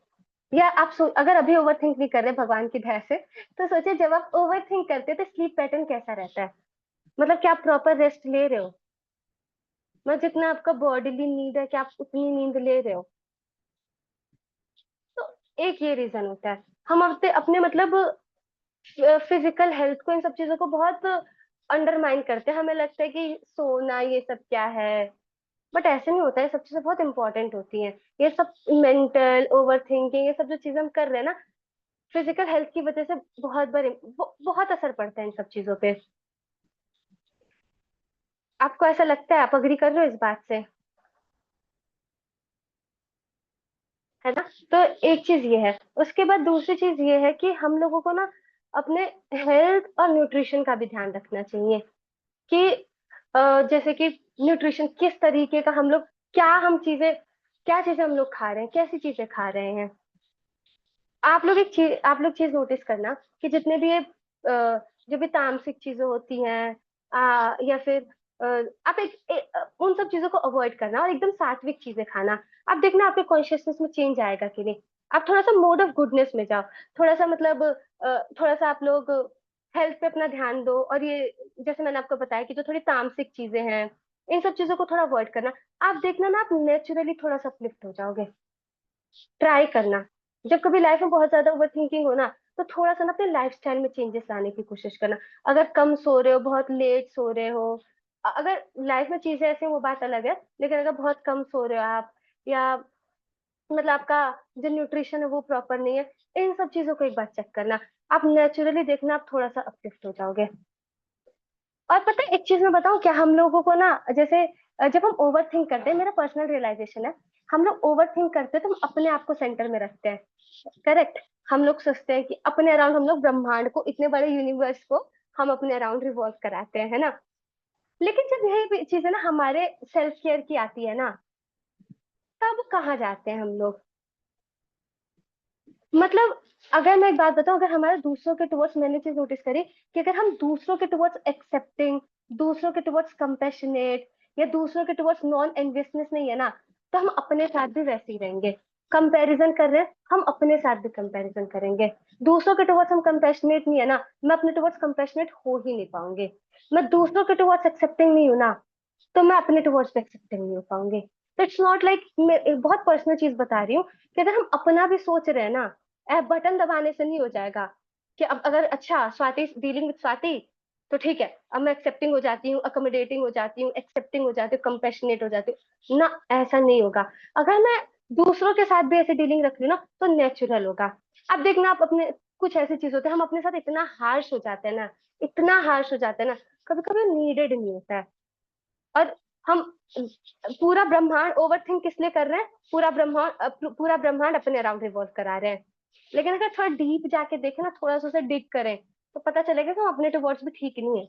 या अगर अभी ओवर थिंक नहीं कर रहे भगवान की दया से, तो सोचिए जब आप ओवर थिंक करते हो तो स्लीप पैटर्न कैसा रहता है। मतलब क्या आप प्रॉपर रेस्ट ले रहे हो? मतलब जितना आपका बॉडीली नीड है, क्या आप उतनी नींद ले रहे हो? तो एक ये रीजन होता है। हम अपने अपने मतलब फिजिकल हेल्थ को, इन सब चीजों को बहुत अंडरमाइन करते हैं, हमें लगता है कि सोना ये सब क्या है, बट ऐसे नहीं होता है। ये सब चीजें बहुत इंपॉर्टेंट होती हैं। ये सब मेंटल ओवर थिंकिंग, ये सब जो चीजें हम कर रहे हैं ना, फिजिकल हेल्थ की वजह से बहुत असर पड़ता है इन सब चीजों पे। आपको ऐसा लगता है? आप अग्री कर रहे हो इस बात से? है ना? तो एक चीज ये है। उसके बाद दूसरी चीज ये है कि हम लोगों को ना अपने हेल्थ और न्यूट्रिशन का भी ध्यान रखना चाहिए कि जैसे कि न्यूट्रिशन किस तरीके का हम लोग, क्या चीजें हम लोग खा रहे हैं, कैसी चीजें खा रहे हैं। आप लोग चीज नोटिस करना कि जितने भी ये जो भी तामसिक चीजें होती हैं, या फिर अ, आप उन सब चीजों को अवॉइड करना और एकदम सात्विक चीजें खाना। आप देखना आपके कॉन्शियसनेस में चेंज आएगा कि नहीं। आप थोड़ा सा मोड ऑफ गुडनेस में जाओ, थोड़ा सा मतलब थोड़ा सा आप लोग हेल्थ पे अपना ध्यान दो, और ये जैसे मैंने आपको बताया कि जो थोड़ी तामसिक चीजें हैं, इन सब चीजों को थोड़ा अवॉइड करना। आप देखना ना, आप नेचुरली थोड़ा सा अपलिफ्ट हो जाओगे। ट्राई करना। जब कभी लाइफ में बहुत ज्यादा ओवर थिंकिंग हो ना, तो थोड़ा सा ना अपने लाइफस्टाइल में चेंजेस लाने की कोशिश करना। अगर कम सो रहे हो, बहुत लेट सो रहे हो, अगर लाइफ में चीजें ऐसी हैं, वो बात अलग है, लेकिन अगर बहुत कम सो रहे हो आप, या मतलब आपका जो न्यूट्रिशन है वो प्रॉपर नहीं है, इन सब चीजों को एक बार चेक करना। आप नेचुरली देखना, आप थोड़ा सा अपलिफ्ट हो जाओगे। और पता है एक चीज मैं बताऊं क्या, हम लोगों को ना, जैसे जब हम ओवर थिंक करते हैं, मेरा पर्सनल रियलाइजेशन है, हम लोग ओवर थिंक करते हैं तो हम अपने आप को सेंटर में रखते हैं। करेक्ट। हम लोग सोचते हैं कि अपने अराउंड, हम लोग ब्रह्मांड को, इतने बड़े यूनिवर्स को हम अपने अराउंड रिवॉल्व कराते हैं, है ना। लेकिन जब यही चीज है ना हमारे सेल्फ केयर की आती है ना, तब कहाँ जाते हैं हम लोग। मतलब अगर मैं एक बात बताऊं, अगर हमारा दूसरों के टुवर्ड्स, मैंने चीज नोटिस करी कि अगर हम दूसरों के टुवर्ड्स एक्सेप्टिंग, दूसरों के टुवर्ड्स कंपेशनेट, या दूसरों के टुवर्ड्स नॉन एनवियसनेस नहीं है ना, तो हम अपने साथ भी वैसे ही रहेंगे। कंपैरिजन कर रहे हैं, हम अपने साथ भी कंपैरिजन करेंगे। दूसरों के टुवर्ड्स हम कंपेशनेट नहीं है ना, मैं अपने टुवर्ड्स कंपेशनेट हो ही नहीं पाऊंगी। मैं दूसरों के टुवर्ड्स एक्सेप्टिंग नहीं हूं ना, तो मैं अपने टुवर्ड्स पे एक्सेप्टिंग नहीं हो पाऊंगी। तो इट्स नॉट लाइक, मैं एक बहुत पर्सनल चीज बता रही हूँ कि अगर हम अपना भी सोच रहे हैं ना, बटन दबाने से नहीं हो जाएगा। कि अब अगर अच्छा स्वाति, डीलिंग विद स्वाति, तो ठीक है, अब मैं एक्सेप्टिंग हो जाती हूँ, अकोमोडेटिंग हो जाती हूँ, एक्सेप्टिंग हो जाती हूँ, कंपेशनेट हो जाती हूँ ना, ऐसा नहीं होगा। अगर मैं दूसरों के साथ भी ऐसे डीलिंग रख रही हूँ ना, तो नेचुरल होगा। अब देखना, आप अपने कुछ ऐसी चीज होते हैं, हम अपने साथ इतना हार्श हो जाते हैं ना, इतना हार्श हो जाते हैं ना, कभी कभी नीडेड नहीं होता है। और हम पूरा ब्रह्मांड ओवर थिंक किस लिए कर रहे हैं, पूरा ब्रह्मांड अपने अराउंड रिवॉल्व करा रहे हैं। लेकिन अगर थोड़ा डीप जाके देखें ना, थोड़ा सा उसे डिग करें, तो पता चलेगा कि हम अपने टुवर्ड्स भी ठीक नहीं है।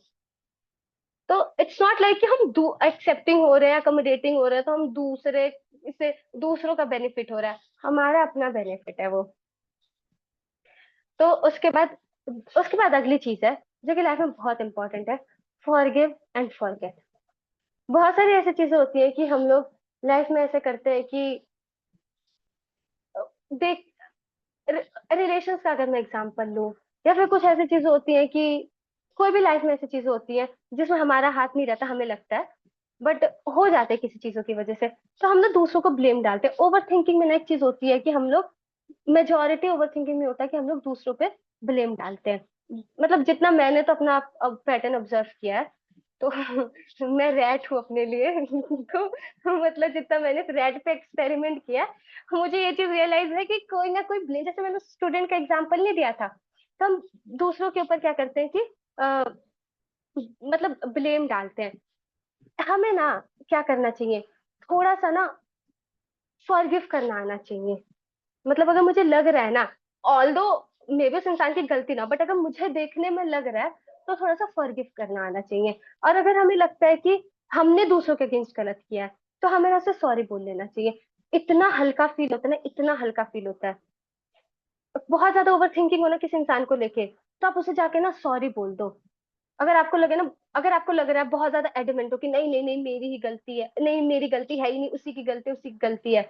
तो इट्स नॉट लाइक कि हम एक्सेप्टिंग हो रहे हैं, अकोमोडेटिंग हो रहे हैं, तो हम दूसरे, इससे दूसरों का बेनिफिट हो रहा है, हमारा अपना बेनिफिट है वो। तो उसके बाद अगली चीज है जो कि लाइफ में बहुत इंपॉर्टेंट है, फॉरगिव एंड फॉरगेट। बहुत सारी ऐसी चीजें होती है कि हम लोग लाइफ में ऐसे करते हैं कि, देख, रिलेशंस का अगर मैं एग्जांपल लूं, या फिर कुछ ऐसी चीजें होती हैं कि कोई भी लाइफ में ऐसी चीजें होती है जिसमें हमारा हाथ नहीं रहता, हमें लगता है, बट हो जाते हैं किसी चीजों की वजह से, तो हम ना दूसरों को ब्लेम डालते हैं। ओवर थिंकिंग में ना एक चीज होती है कि हम लोग, मेजोरिटी ओवर थिंकिंग में होता है कि हम लोग दूसरों पे ब्लेम डालते हैं। मतलब जितना मैंने तो अपना पैटर्न ऑब्जर्व किया है, तो मैं रैट हूँ अपने लिए तो मतलब जितना मैंने रैट पे एक्सपेरिमेंट किया, मुझे ये चीज रियलाइज है कि कोई ना कोई ब्लेम, जैसे मैंने स्टूडेंट का एग्जांपल नहीं दिया था, तो हम दूसरों के ऊपर क्या करते हैं कि मतलब ब्लेम डालते हैं। हमें ना क्या करना चाहिए, थोड़ा सा ना फॉरगिव करना आना चाहिए। मतलब अगर मुझे लग रहा है ना, ऑल्दो मे बी उस इंसान की गलती ना, बट अगर मुझे देखने में लग रहा है, तो थोड़ा सा फॉरगिव करना आना चाहिए। और अगर हमें लगता है कि हमने दूसरों के अगेंस्ट गलत किया है, तो हमें ना उसे सॉरी बोल लेना चाहिए। इतना हल्का फील होता है ना, इतना हल्का फील होता है। बहुत ज्यादा ओवर थिंकिंग हो ना किसी इंसान को लेके, तो आप उसे जाके ना सॉरी बोल दो। अगर आपको लगे ना, अगर आपको लग रहा है बहुत ज्यादा एडमेंट हो कि नहीं नहीं नहीं मेरी ही गलती है, नहीं मेरी गलती है ही नहीं, उसी की गलती है, उसी की गलती है,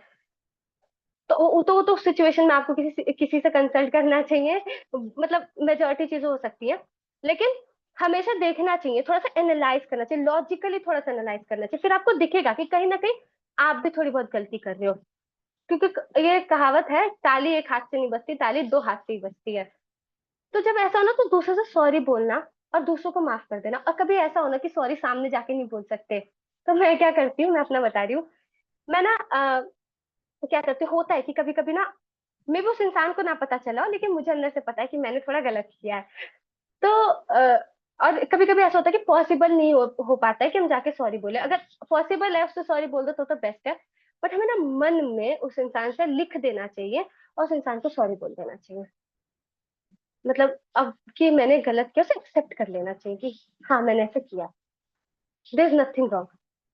तो सिचुएशन में आपको किसी किसी से कंसल्ट करना चाहिए। मतलब मेजोरिटी चीजें हो सकती है, लेकिन हमेशा देखना चाहिए, थोड़ा सा एनालाइज करना चाहिए, लॉजिकली थोड़ा सा एनालाइज करना चाहिए, फिर आपको दिखेगा कि कहीं ना कहीं आप भी थोड़ी बहुत गलती कर रहे हो। क्योंकि ये कहावत है, ताली एक हाथ से नहीं बजती, ताली दो हाथ से ही बजती है। तो जब ऐसा हो ना, तो दूसरों से सॉरी बोलना और दूसरों को माफ कर देना। और कभी ऐसा हो ना कि सॉरी सामने जाके नहीं बोल सकते, तो मैं क्या करती हूँ, मैं अपना बता रही हूँ। मैं ना क्या करती हूँ, होता है कि कभी कभी ना, मे भी उस इंसान को ना पता चला हो, लेकिन मुझे अंदर से पता है कि मैंने थोड़ा गलत किया है। तो और कभी कभी ऐसा होता है कि पॉसिबल नहीं हो पाता है कि हम जाके सॉरी बोले। अगर पॉसिबल है उससे सॉरी बोल दो तो बेस्ट है। बट हमें ना मन में उस इंसान से लिख देना चाहिए, और उस इंसान को सॉरी बोल देना चाहिए। मतलब अब कि मैंने गलत किया, उसे एक्सेप्ट कर लेना चाहिए कि हाँ मैंने ऐसा किया, देयर इज नथिंग रॉन्ग।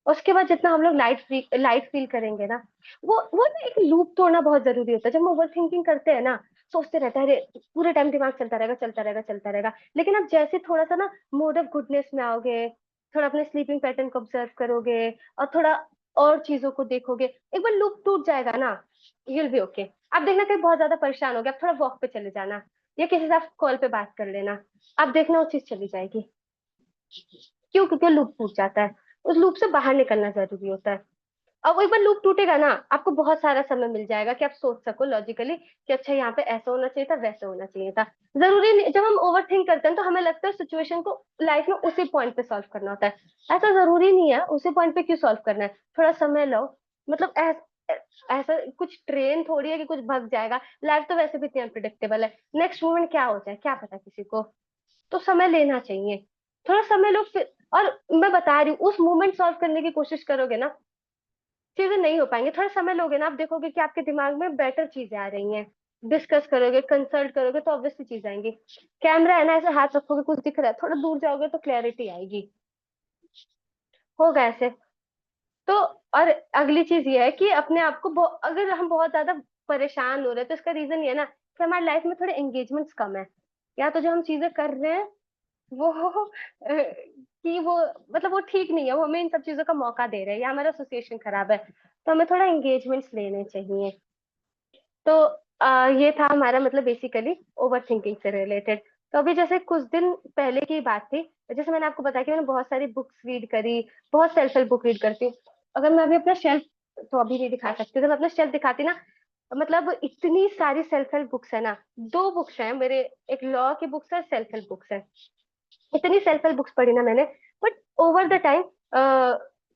उसके बाद जितना हम लोग लाइट फील करेंगे ना, वो ना एक लूप तोड़ना बहुत जरूरी होता है। जब हम ओवर थिंकिंग करते हैं ना, सोचते रहते हैं, अरे पूरे टाइम दिमाग चलता रहेगा चलता रहेगा चलता रहेगा। लेकिन आप जैसे थोड़ा सा ना मोड ऑफ गुडनेस में आओगे, थोड़ा अपने स्लीपिंग पैटर्न को ऑब्जर्व करोगे, और थोड़ा और चीजों को देखोगे, एक बार लूप टूट जाएगा ना, यूल बी ओके। आप देखना कहीं बहुत ज्यादा परेशान हो गया, आप थोड़ा वॉक पे चले जाना, या किसी से आप कॉल पे बात कर लेना, आप देखना वो चीज चली जाएगी। क्यों? क्योंकि लूप टूट जाता है, उस लूप से बाहर निकलना जरूरी होता है। अब एक बार लूप टूटेगा ना, आपको बहुत सारा समय मिल जाएगा कि आप सोच सको लॉजिकली कि अच्छा यहाँ पे ऐसा होना चाहिए था, वैसा होना चाहिए था। जरूरी नहीं, जब हम ओवर थिंक करते हैं तो हमें लगता है सिचुएशन को लाइफ में उसी पॉइंट पे सॉल्व करना होता है। ऐसा जरूरी नहीं है, उसी पॉइंट पे क्यों सॉल्व करना है, थोड़ा समय लो। मतलब ऐसा कुछ ट्रेन थोड़ी है कि कुछ भग जाएगा। लाइफ तो वैसे भी इतनी अनप्रिडिक्टेबल है, नेक्स्ट मोमेंट क्या हो जाए क्या पता किसी को। तो समय लेना चाहिए, थोड़ा समय लो फिर। और मैं बता रही हूँ, उस मोमेंट सॉल्व करने की कोशिश करोगे ना, चीजें नहीं हो पाएंगे। थोड़ा समय लोगे ना, आप देखोगे कि आपके दिमाग में बेटर चीजें आ रही हैं। डिस्कस करोगे, कंसल्ट करोगे तो ऑब्वियसली चीज आएंगी। कैमरा है ना, ऐसे हाथ रखोगे कुछ दिख रहा है, थोड़ा दूर जाओगे तो क्लैरिटी आएगी। होगा ऐसे। तो और अगली चीज ये है कि अपने आप को अगर हम बहुत ज्यादा परेशान हो रहे हैं तो इसका रीजन ये है ना कि हमारी लाइफ में थोड़े एंगेजमेंट्स कम है। या तो जो हम चीजें कर रहे हैं वो कि वो मतलब वो ठीक नहीं है, वो हमें इन सब चीजों का मौका दे रहे हैं, या हमारा एसोसिएशन खराब है। तो हमें थोड़ा एंगेजमेंट्स लेने चाहिए। तो ये था हमारा मतलब बेसिकली ओवर थिंकिंग से रिलेटेड। तो अभी जैसे कुछ दिन पहले की बात थी, जैसे मैंने आपको बताया कि मैंने बहुत सारी बुक्स रीड करी, बहुत सेल्फ हेल्प बुक रीड करती हूँ। अगर मैं अभी अपना शेल्फ, तो अभी नहीं दिखा सकती, तो मैं अपना शेल्फ दिखाती ना, मतलब इतनी सारी सेल्फ हेल्प बुक्स है ना। दो बुक्स हैं मेरे, एक लॉ की बुक्स है, सेल्फ हेल्प बुक्स है। इतनी सेल्फ हेल्प बुक्स पढ़ी ना मैंने। बट ओवर द टाइम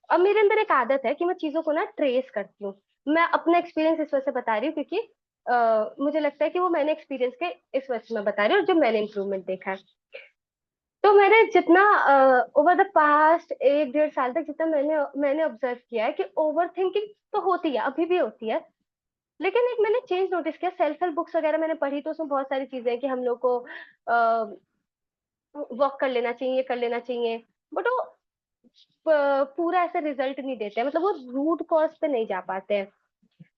अब मेरे अंदर एक आदत है कि मैं चीजों को ना ट्रेस करती हूँ। मैं अपना एक्सपीरियंस इस वजह से बता रही हूँ क्योंकि मुझे लगता है कि वो मैंने एक्सपीरियंस के इस वजह से मैं बता रही हूँ, और जो मैंने इम्प्रूवमेंट देखा है। तो मैंने जितना ओवर द पास्ट 1 1.5 साल तक जितना मैंने ऑब्जर्व किया है कि ओवर थिंकिंग तो होती है, अभी भी होती है। लेकिन एक मैंने चेंज नोटिस किया, सेल्फ हेल्प बुक्स वगैरह मैंने पढ़ी तो उसमें बहुत सारी चीजें हैं कि हम लोग को वॉक कर लेना चाहिए, कर लेना चाहिए। बट वो पूरा ऐसा रिजल्ट नहीं देते हैं, मतलब वो रूट कॉज पे नहीं जा पाते हैं।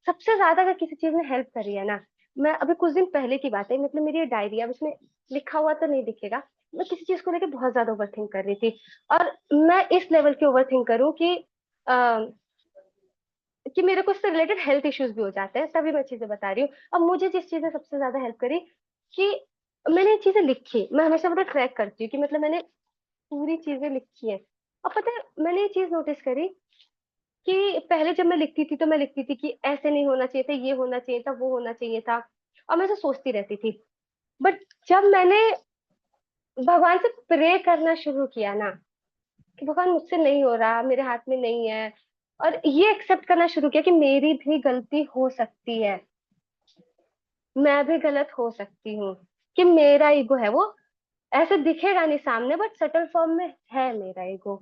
सबसे ज्यादा अगर किसी चीज ने हेल्प करी है ना, मैं अभी कुछ दिन पहले की बात है, मतलब मेरी ये डायरी है, अब इसमें लिखा हुआ तो नहीं दिखेगा। मैं किसी चीज को लेकर बहुत ज्यादा ओवर थिंक कर रही थी। और मैं इस लेवल की ओवर थिंक करूँ कि मेरे को उससे रिलेटेड हेल्थ इश्यूज भी हो जाते हैं, तभी मैं चीजें बता रही हूँ। अब मुझे जिस चीज ने सबसे ज्यादा हेल्प करी कि मैंने ये चीजें लिखी, मैं हमेशा मतलब ट्रैक करती हूँ कि मतलब मैंने पूरी चीजें लिखी है। अब पता है मैंने ये चीज नोटिस करी कि पहले जब मैं लिखती थी तो मैं लिखती थी कि ऐसे नहीं होना चाहिए था, ये होना चाहिए था, वो होना चाहिए था, और मैं ऐसे सोचती रहती थी। बट जब मैंने भगवान से प्रे करना शुरू किया ना कि भगवान मुझसे नहीं हो रहा, मेरे हाथ में नहीं है, और ये एक्सेप्ट करना शुरू किया कि मेरी भी गलती हो सकती है, मैं भी गलत हो सकती हूँ, कि मेरा ईगो है वो ऐसे दिखेगा नहीं सामने बट सटल फॉर्म में है मेरा ईगो।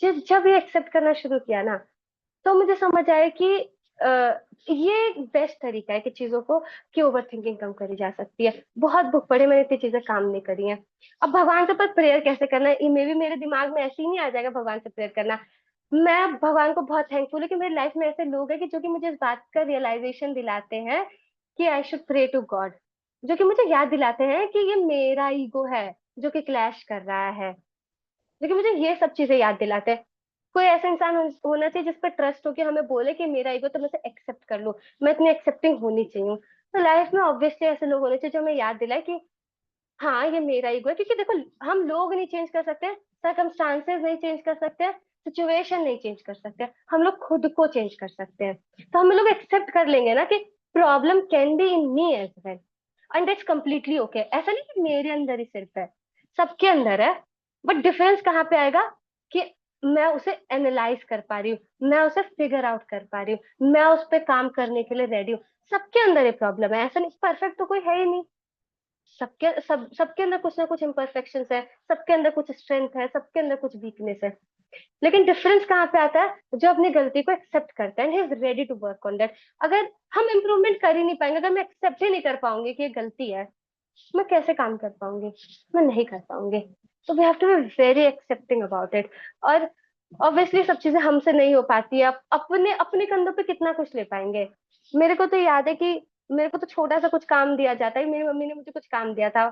जब जब ये एक्सेप्ट करना शुरू किया ना, तो मुझे समझ आया कि ये एक बेस्ट तरीका है कि चीजों को, कि ओवर थिंकिंग कम करी जा सकती है। बहुत बुक पढ़े, मैंने इतनी चीजें काम नहीं करी हैं। अब भगवान से पर प्रेयर कैसे करना है, ये भी मेरे दिमाग में ऐसे ही नहीं आ जाएगा भगवान से प्रेयर करना। मैं भगवान को बहुत थैंकफुल है कि मेरी लाइफ में ऐसे लोग हैं कि जो कि मुझे इस बात का रियलाइजेशन दिलाते हैं कि I should pray to God, जो कि मुझे याद दिलाते हैं कि ये मेरा ईगो है जो कि क्लैश कर रहा है, जो कि मुझे ये सब चीजें याद दिलाते हैं। कोई ऐसा इंसान होना चाहिए जिस पर ट्रस्ट हो कि हमें बोले कि मेरा ईगो तो मैं एक्सेप्ट कर लूं, मैं इतनी एक्सेप्टिंग होनी चाहिए। तो लाइफ में ऑब्वियसली ऐसे लोग होने चाहिए जो हमें याद दिलाए कि हाँ ये मेरा ईगो है। क्योंकि देखो, हम लोग नहीं चेंज कर सकते, सरकमस्टांसेस नहीं चेंज कर सकते, सिचुएशन नहीं चेंज कर सकते, हम लोग खुद को चेंज कर सकते हैं। तो हम लोग एक्सेप्ट कर लेंगे ना कि problem can be in me as well, and that's completely okay. ऐसा नहीं कि मेरे अंदर ही सिर्फ है, सबके अंदर है। बट डिफरेंस कहाँ पे आएगा कि मैं उसे एनालाइज कर पा रही हूँ, मैं उसे फिगर आउट कर पा रही हूँ, मैं उस पर काम करने के लिए रेडी हूँ। सबके अंदर ये प्रॉब्लम है, ऐसा नहीं, परफेक्ट तो कोई है ही नहीं। सबके अंदर कुछ ना कुछ इम्परफेक्शंस है, सबके अंदर कुछ स्ट्रेंथ है, सबके अंदर कुछ वीकनेस है। लेकिन डिफरेंस कहाँ पे आता है, जो अपनी गलती को एक्सेप्ट करता है and he is ready to work on that. अगर हम इम्प्रूवमेंट कर ही नहीं पाएंगे, अगर मैं एक्सेप्ट ही नहीं कर पाऊंगी कि ये गलती है, मैं कैसे काम कर पाऊंगी, मैं नहीं कर पाऊंगी। तो we have to be very accepting about it. और ऑब्वियसली सब चीजें हमसे नहीं हो पाती है, अपने अपने कंधों पे कितना कुछ ले पाएंगे। मेरे को तो याद है कि मेरे को तो छोटा सा कुछ काम दिया जाता है, मेरी मम्मी ने मुझे कुछ काम दिया था,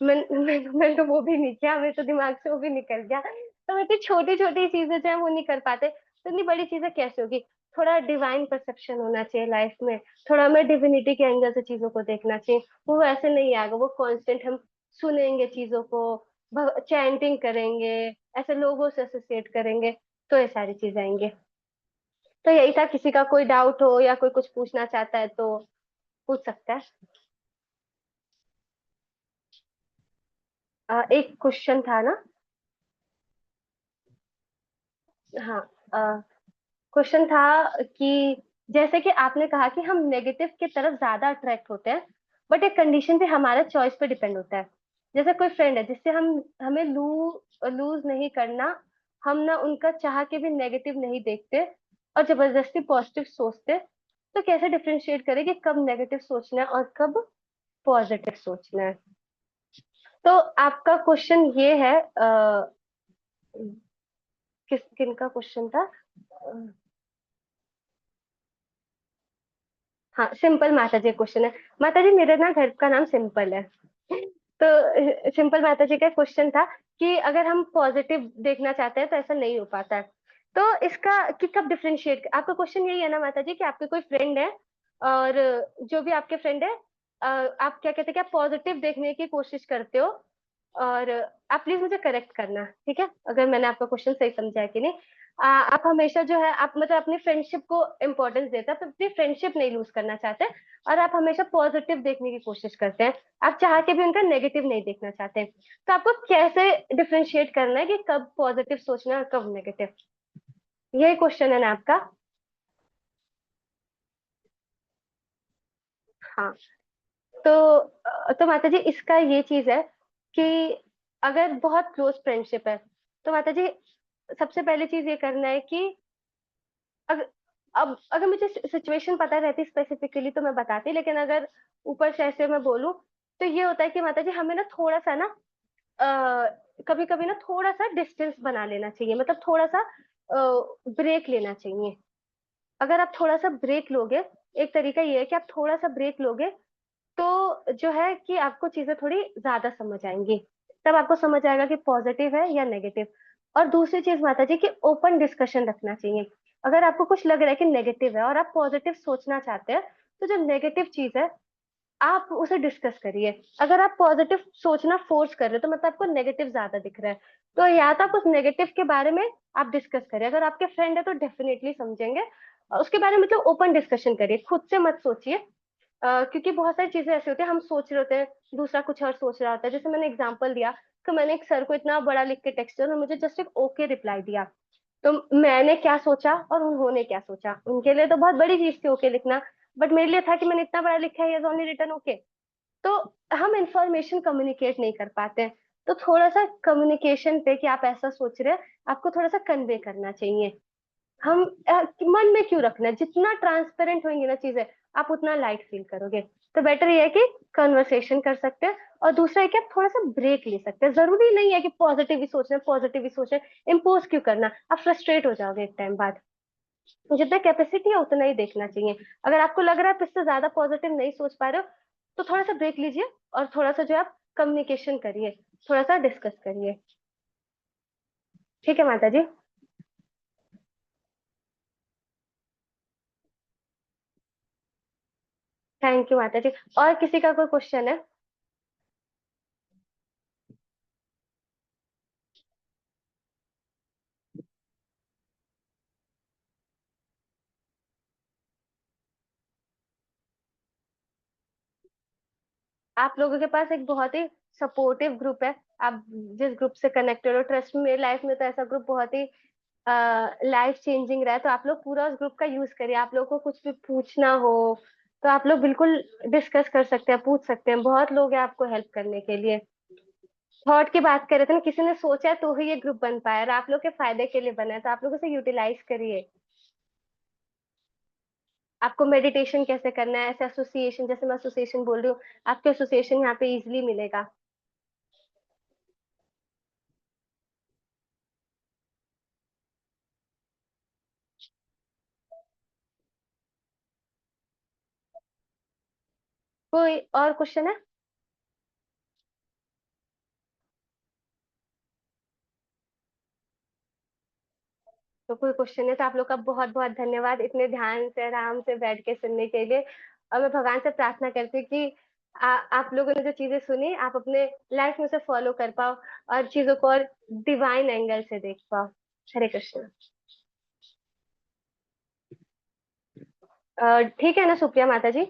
मैंने तो वो भी नहीं किया, मेरे तो दिमाग से वो भी निकल गया। तो इतनी छोटी छोटी चीजें जो है वो नहीं कर पाते, तो इतनी बड़ी चीजें कैसे होगी। थोड़ा डिवाइन परसेप्शन होना चाहिए लाइफ में, थोड़ा हमें डिविनिटी के एंगल से चीजों को देखना चाहिए। वो ऐसे नहीं आएगा, वो कांस्टेंट हम सुनेंगे चीजों को, चैंटिंग करेंगे, ऐसे लोगों से एसोसिएट करेंगे, तो ये सारी चीजें आएंगे। तो यही था, किसी का कोई डाउट हो या कोई कुछ पूछना चाहता है तो पूछ सकता है। एक क्वेश्चन था ना। हाँ, क्वेश्चन था कि जैसे कि आपने कहा कि हम नेगेटिव की तरफ ज्यादा अट्रैक्ट होते हैं, बट एक कंडीशन पे हमारा चॉइस पे डिपेंड होता है। जैसे कोई फ्रेंड है जिससे हम हमें लूज नहीं करना, हम ना उनका चाह के भी नेगेटिव नहीं देखते और जबरदस्ती पॉजिटिव सोचते, तो कैसे डिफरेंशिएट करें कि कब नेगेटिव सोचना है और कब पॉजिटिव सोचना है? तो आपका क्वेश्चन ये है, किन का क्वेश्चन था? हाँ, सिंपल माता जी क्वेश्चन है। माता जी, मेरे ना घर का नाम सिंपल है। तो सिंपल माता जी का क्वेश्चन था कि अगर हम पॉजिटिव देखना चाहते हैं तो ऐसा नहीं हो पाता है। तो इसका कि कब डिफरेंशिएट, आपका क्वेश्चन यही है ना माता जी, कि आपके कोई फ्रेंड है और जो भी आपके फ्रेंड है, आप क्या कहते हैं कि आप पॉजिटिव देखने की कोशिश करते हो, और आप प्लीज मुझे करेक्ट करना, ठीक है, अगर मैंने आपका क्वेश्चन सही समझा है कि नहीं। आप हमेशा जो है, आप मतलब अपनी फ्रेंडशिप को इम्पोर्टेंस देते हैं, आप अपनी फ्रेंडशिप नहीं लूज करना चाहते, और आप हमेशा पॉजिटिव देखने की कोशिश करते हैं, आप चाह के भी उनका नेगेटिव नहीं देखना चाहते। तो आपको कैसे डिफरेंशिएट करना है कि कब पॉजिटिव सोचना है और कब नेगेटिव? यही क्वेश्चन है ना आपका? हाँ। तो तो माता जी, इसका ये चीज है कि अगर बहुत क्लोज फ्रेंडशिप है, तो माता जी सबसे पहले चीज ये करना है कि अगर अब अगर मुझे सिचुएशन पता रहती स्पेसिफिकली तो मैं बताती, लेकिन अगर ऊपर से ऐसे मैं बोलूं, तो ये होता है कि माता जी हमें ना थोड़ा सा ना, कभी कभी ना थोड़ा सा डिस्टेंस बना लेना चाहिए, मतलब थोड़ा सा ब्रेक लेना चाहिए। अगर आप थोड़ा सा ब्रेक लोगे, एक तरीका ये है कि आप थोड़ा सा ब्रेक लोगे, तो जो है कि आपको चीजें थोड़ी ज्यादा समझ आएंगी, तब आपको समझ आएगा कि पॉजिटिव है या नेगेटिव। और दूसरी चीज माता जी की ओपन डिस्कशन रखना चाहिए। अगर आपको कुछ लग रहा है कि नेगेटिव है और आप पॉजिटिव सोचना चाहते हैं, तो जो नेगेटिव चीज है आप उसे डिस्कस करिए। अगर आप पॉजिटिव सोचना फोर्स कर रहे हो, तो मतलब आपको नेगेटिव ज्यादा दिख रहा है, तो या तो आप उस नेगेटिव के बारे में आप डिस्कस करिए, अगर आपके फ्रेंड है तो डेफिनेटली समझेंगे। उसके बारे में मतलब ओपन डिस्कशन करिए, खुद से मत सोचिए। क्योंकि बहुत सारी चीजें ऐसी होती है, हम सोच रहे होते हैं, दूसरा कुछ और सोच रहा होता है। जैसे मैंने एग्जांपल दिया कि मैंने एक सर को इतना बड़ा लिख के टेक्स्ट दिया, उन्होंने मुझे जस्ट एक ओके रिप्लाई दिया, तो मैंने क्या सोचा और उन्होंने क्या सोचा, उनके लिए तो बहुत बड़ी चीज थी ओके लिखना, बट मेरे लिए था कि मैंने इतना बड़ा लिखा है, ओनली रिटन ओके। तो हम इंफॉर्मेशन कम्युनिकेट नहीं कर पाते हैं। तो थोड़ा सा कम्युनिकेशन पे कि आप ऐसा सोच रहे हैं, आपको थोड़ा सा कन्वे करना चाहिए। हम मन में क्यों रखना है, जितना ट्रांसपेरेंट होंगी ना चीजें, आप उतना लाइट फील करोगे। तो बेटर ये है कि कन्वर्सेशन कर सकते हैं, और दूसरा है कि आप थोड़ा सा ब्रेक ले सकते हैं। जरूरी नहीं है कि पॉजिटिव ही सोचना है, पॉजिटिव ही सोचना है, इम्पोज क्यों करना, आप फ्रस्ट्रेट हो जाओगे एक टाइम बाद। जितना कैपेसिटी है उतना ही देखना चाहिए। अगर आपको लग रहा है आप इससे ज्यादा पॉजिटिव नहीं सोच पा रहे हो, तो थोड़ा सा ब्रेक लीजिए और थोड़ा सा जो है आप कम्युनिकेशन करिए, थोड़ा सा डिस्कस करिए। ठीक है माता जी? थैंक यू माता जी। और किसी का कोई क्वेश्चन है? आप लोगों के पास एक बहुत ही सपोर्टिव ग्रुप है। आप जिस ग्रुप से कनेक्टेड हो, ट्रस्ट में मेरी लाइफ में तो ऐसा ग्रुप बहुत ही लाइफ चेंजिंग रहा है। तो आप लोग पूरा उस ग्रुप का यूज करिए। आप लोगों को कुछ भी पूछना हो तो आप लोग बिल्कुल डिस्कस कर सकते हैं, पूछ सकते हैं, बहुत लोग हैं आपको हेल्प करने के लिए। थॉट की बात कर रहे थे ना, किसी ने सोचा है तो ही ये ग्रुप बन पाया, और आप लोग के फायदे के लिए बना है, तो आप लोग उसे यूटिलाइज करिए। आपको मेडिटेशन कैसे करना है, ऐसे एसोसिएशन, जैसे मैं एसोसिएशन बोल रही हूँ, आपको एसोसिएशन यहाँ पे इजिली मिलेगा। कोई और क्वेश्चन है? तो कोई क्वेश्चन है तो आप लोग का बहुत बहुत धन्यवाद, इतने ध्यान से आराम से बैठ के सुनने के लिए। और मैं भगवान से प्रार्थना करती हूँ कि आप लोगों ने जो चीजें सुनी, आप अपने लाइफ में उसे फॉलो कर पाओ, और चीजों को और डिवाइन एंगल से देख पाओ। हरे कृष्ण। ठीक है ना सुप्रिया माता जी?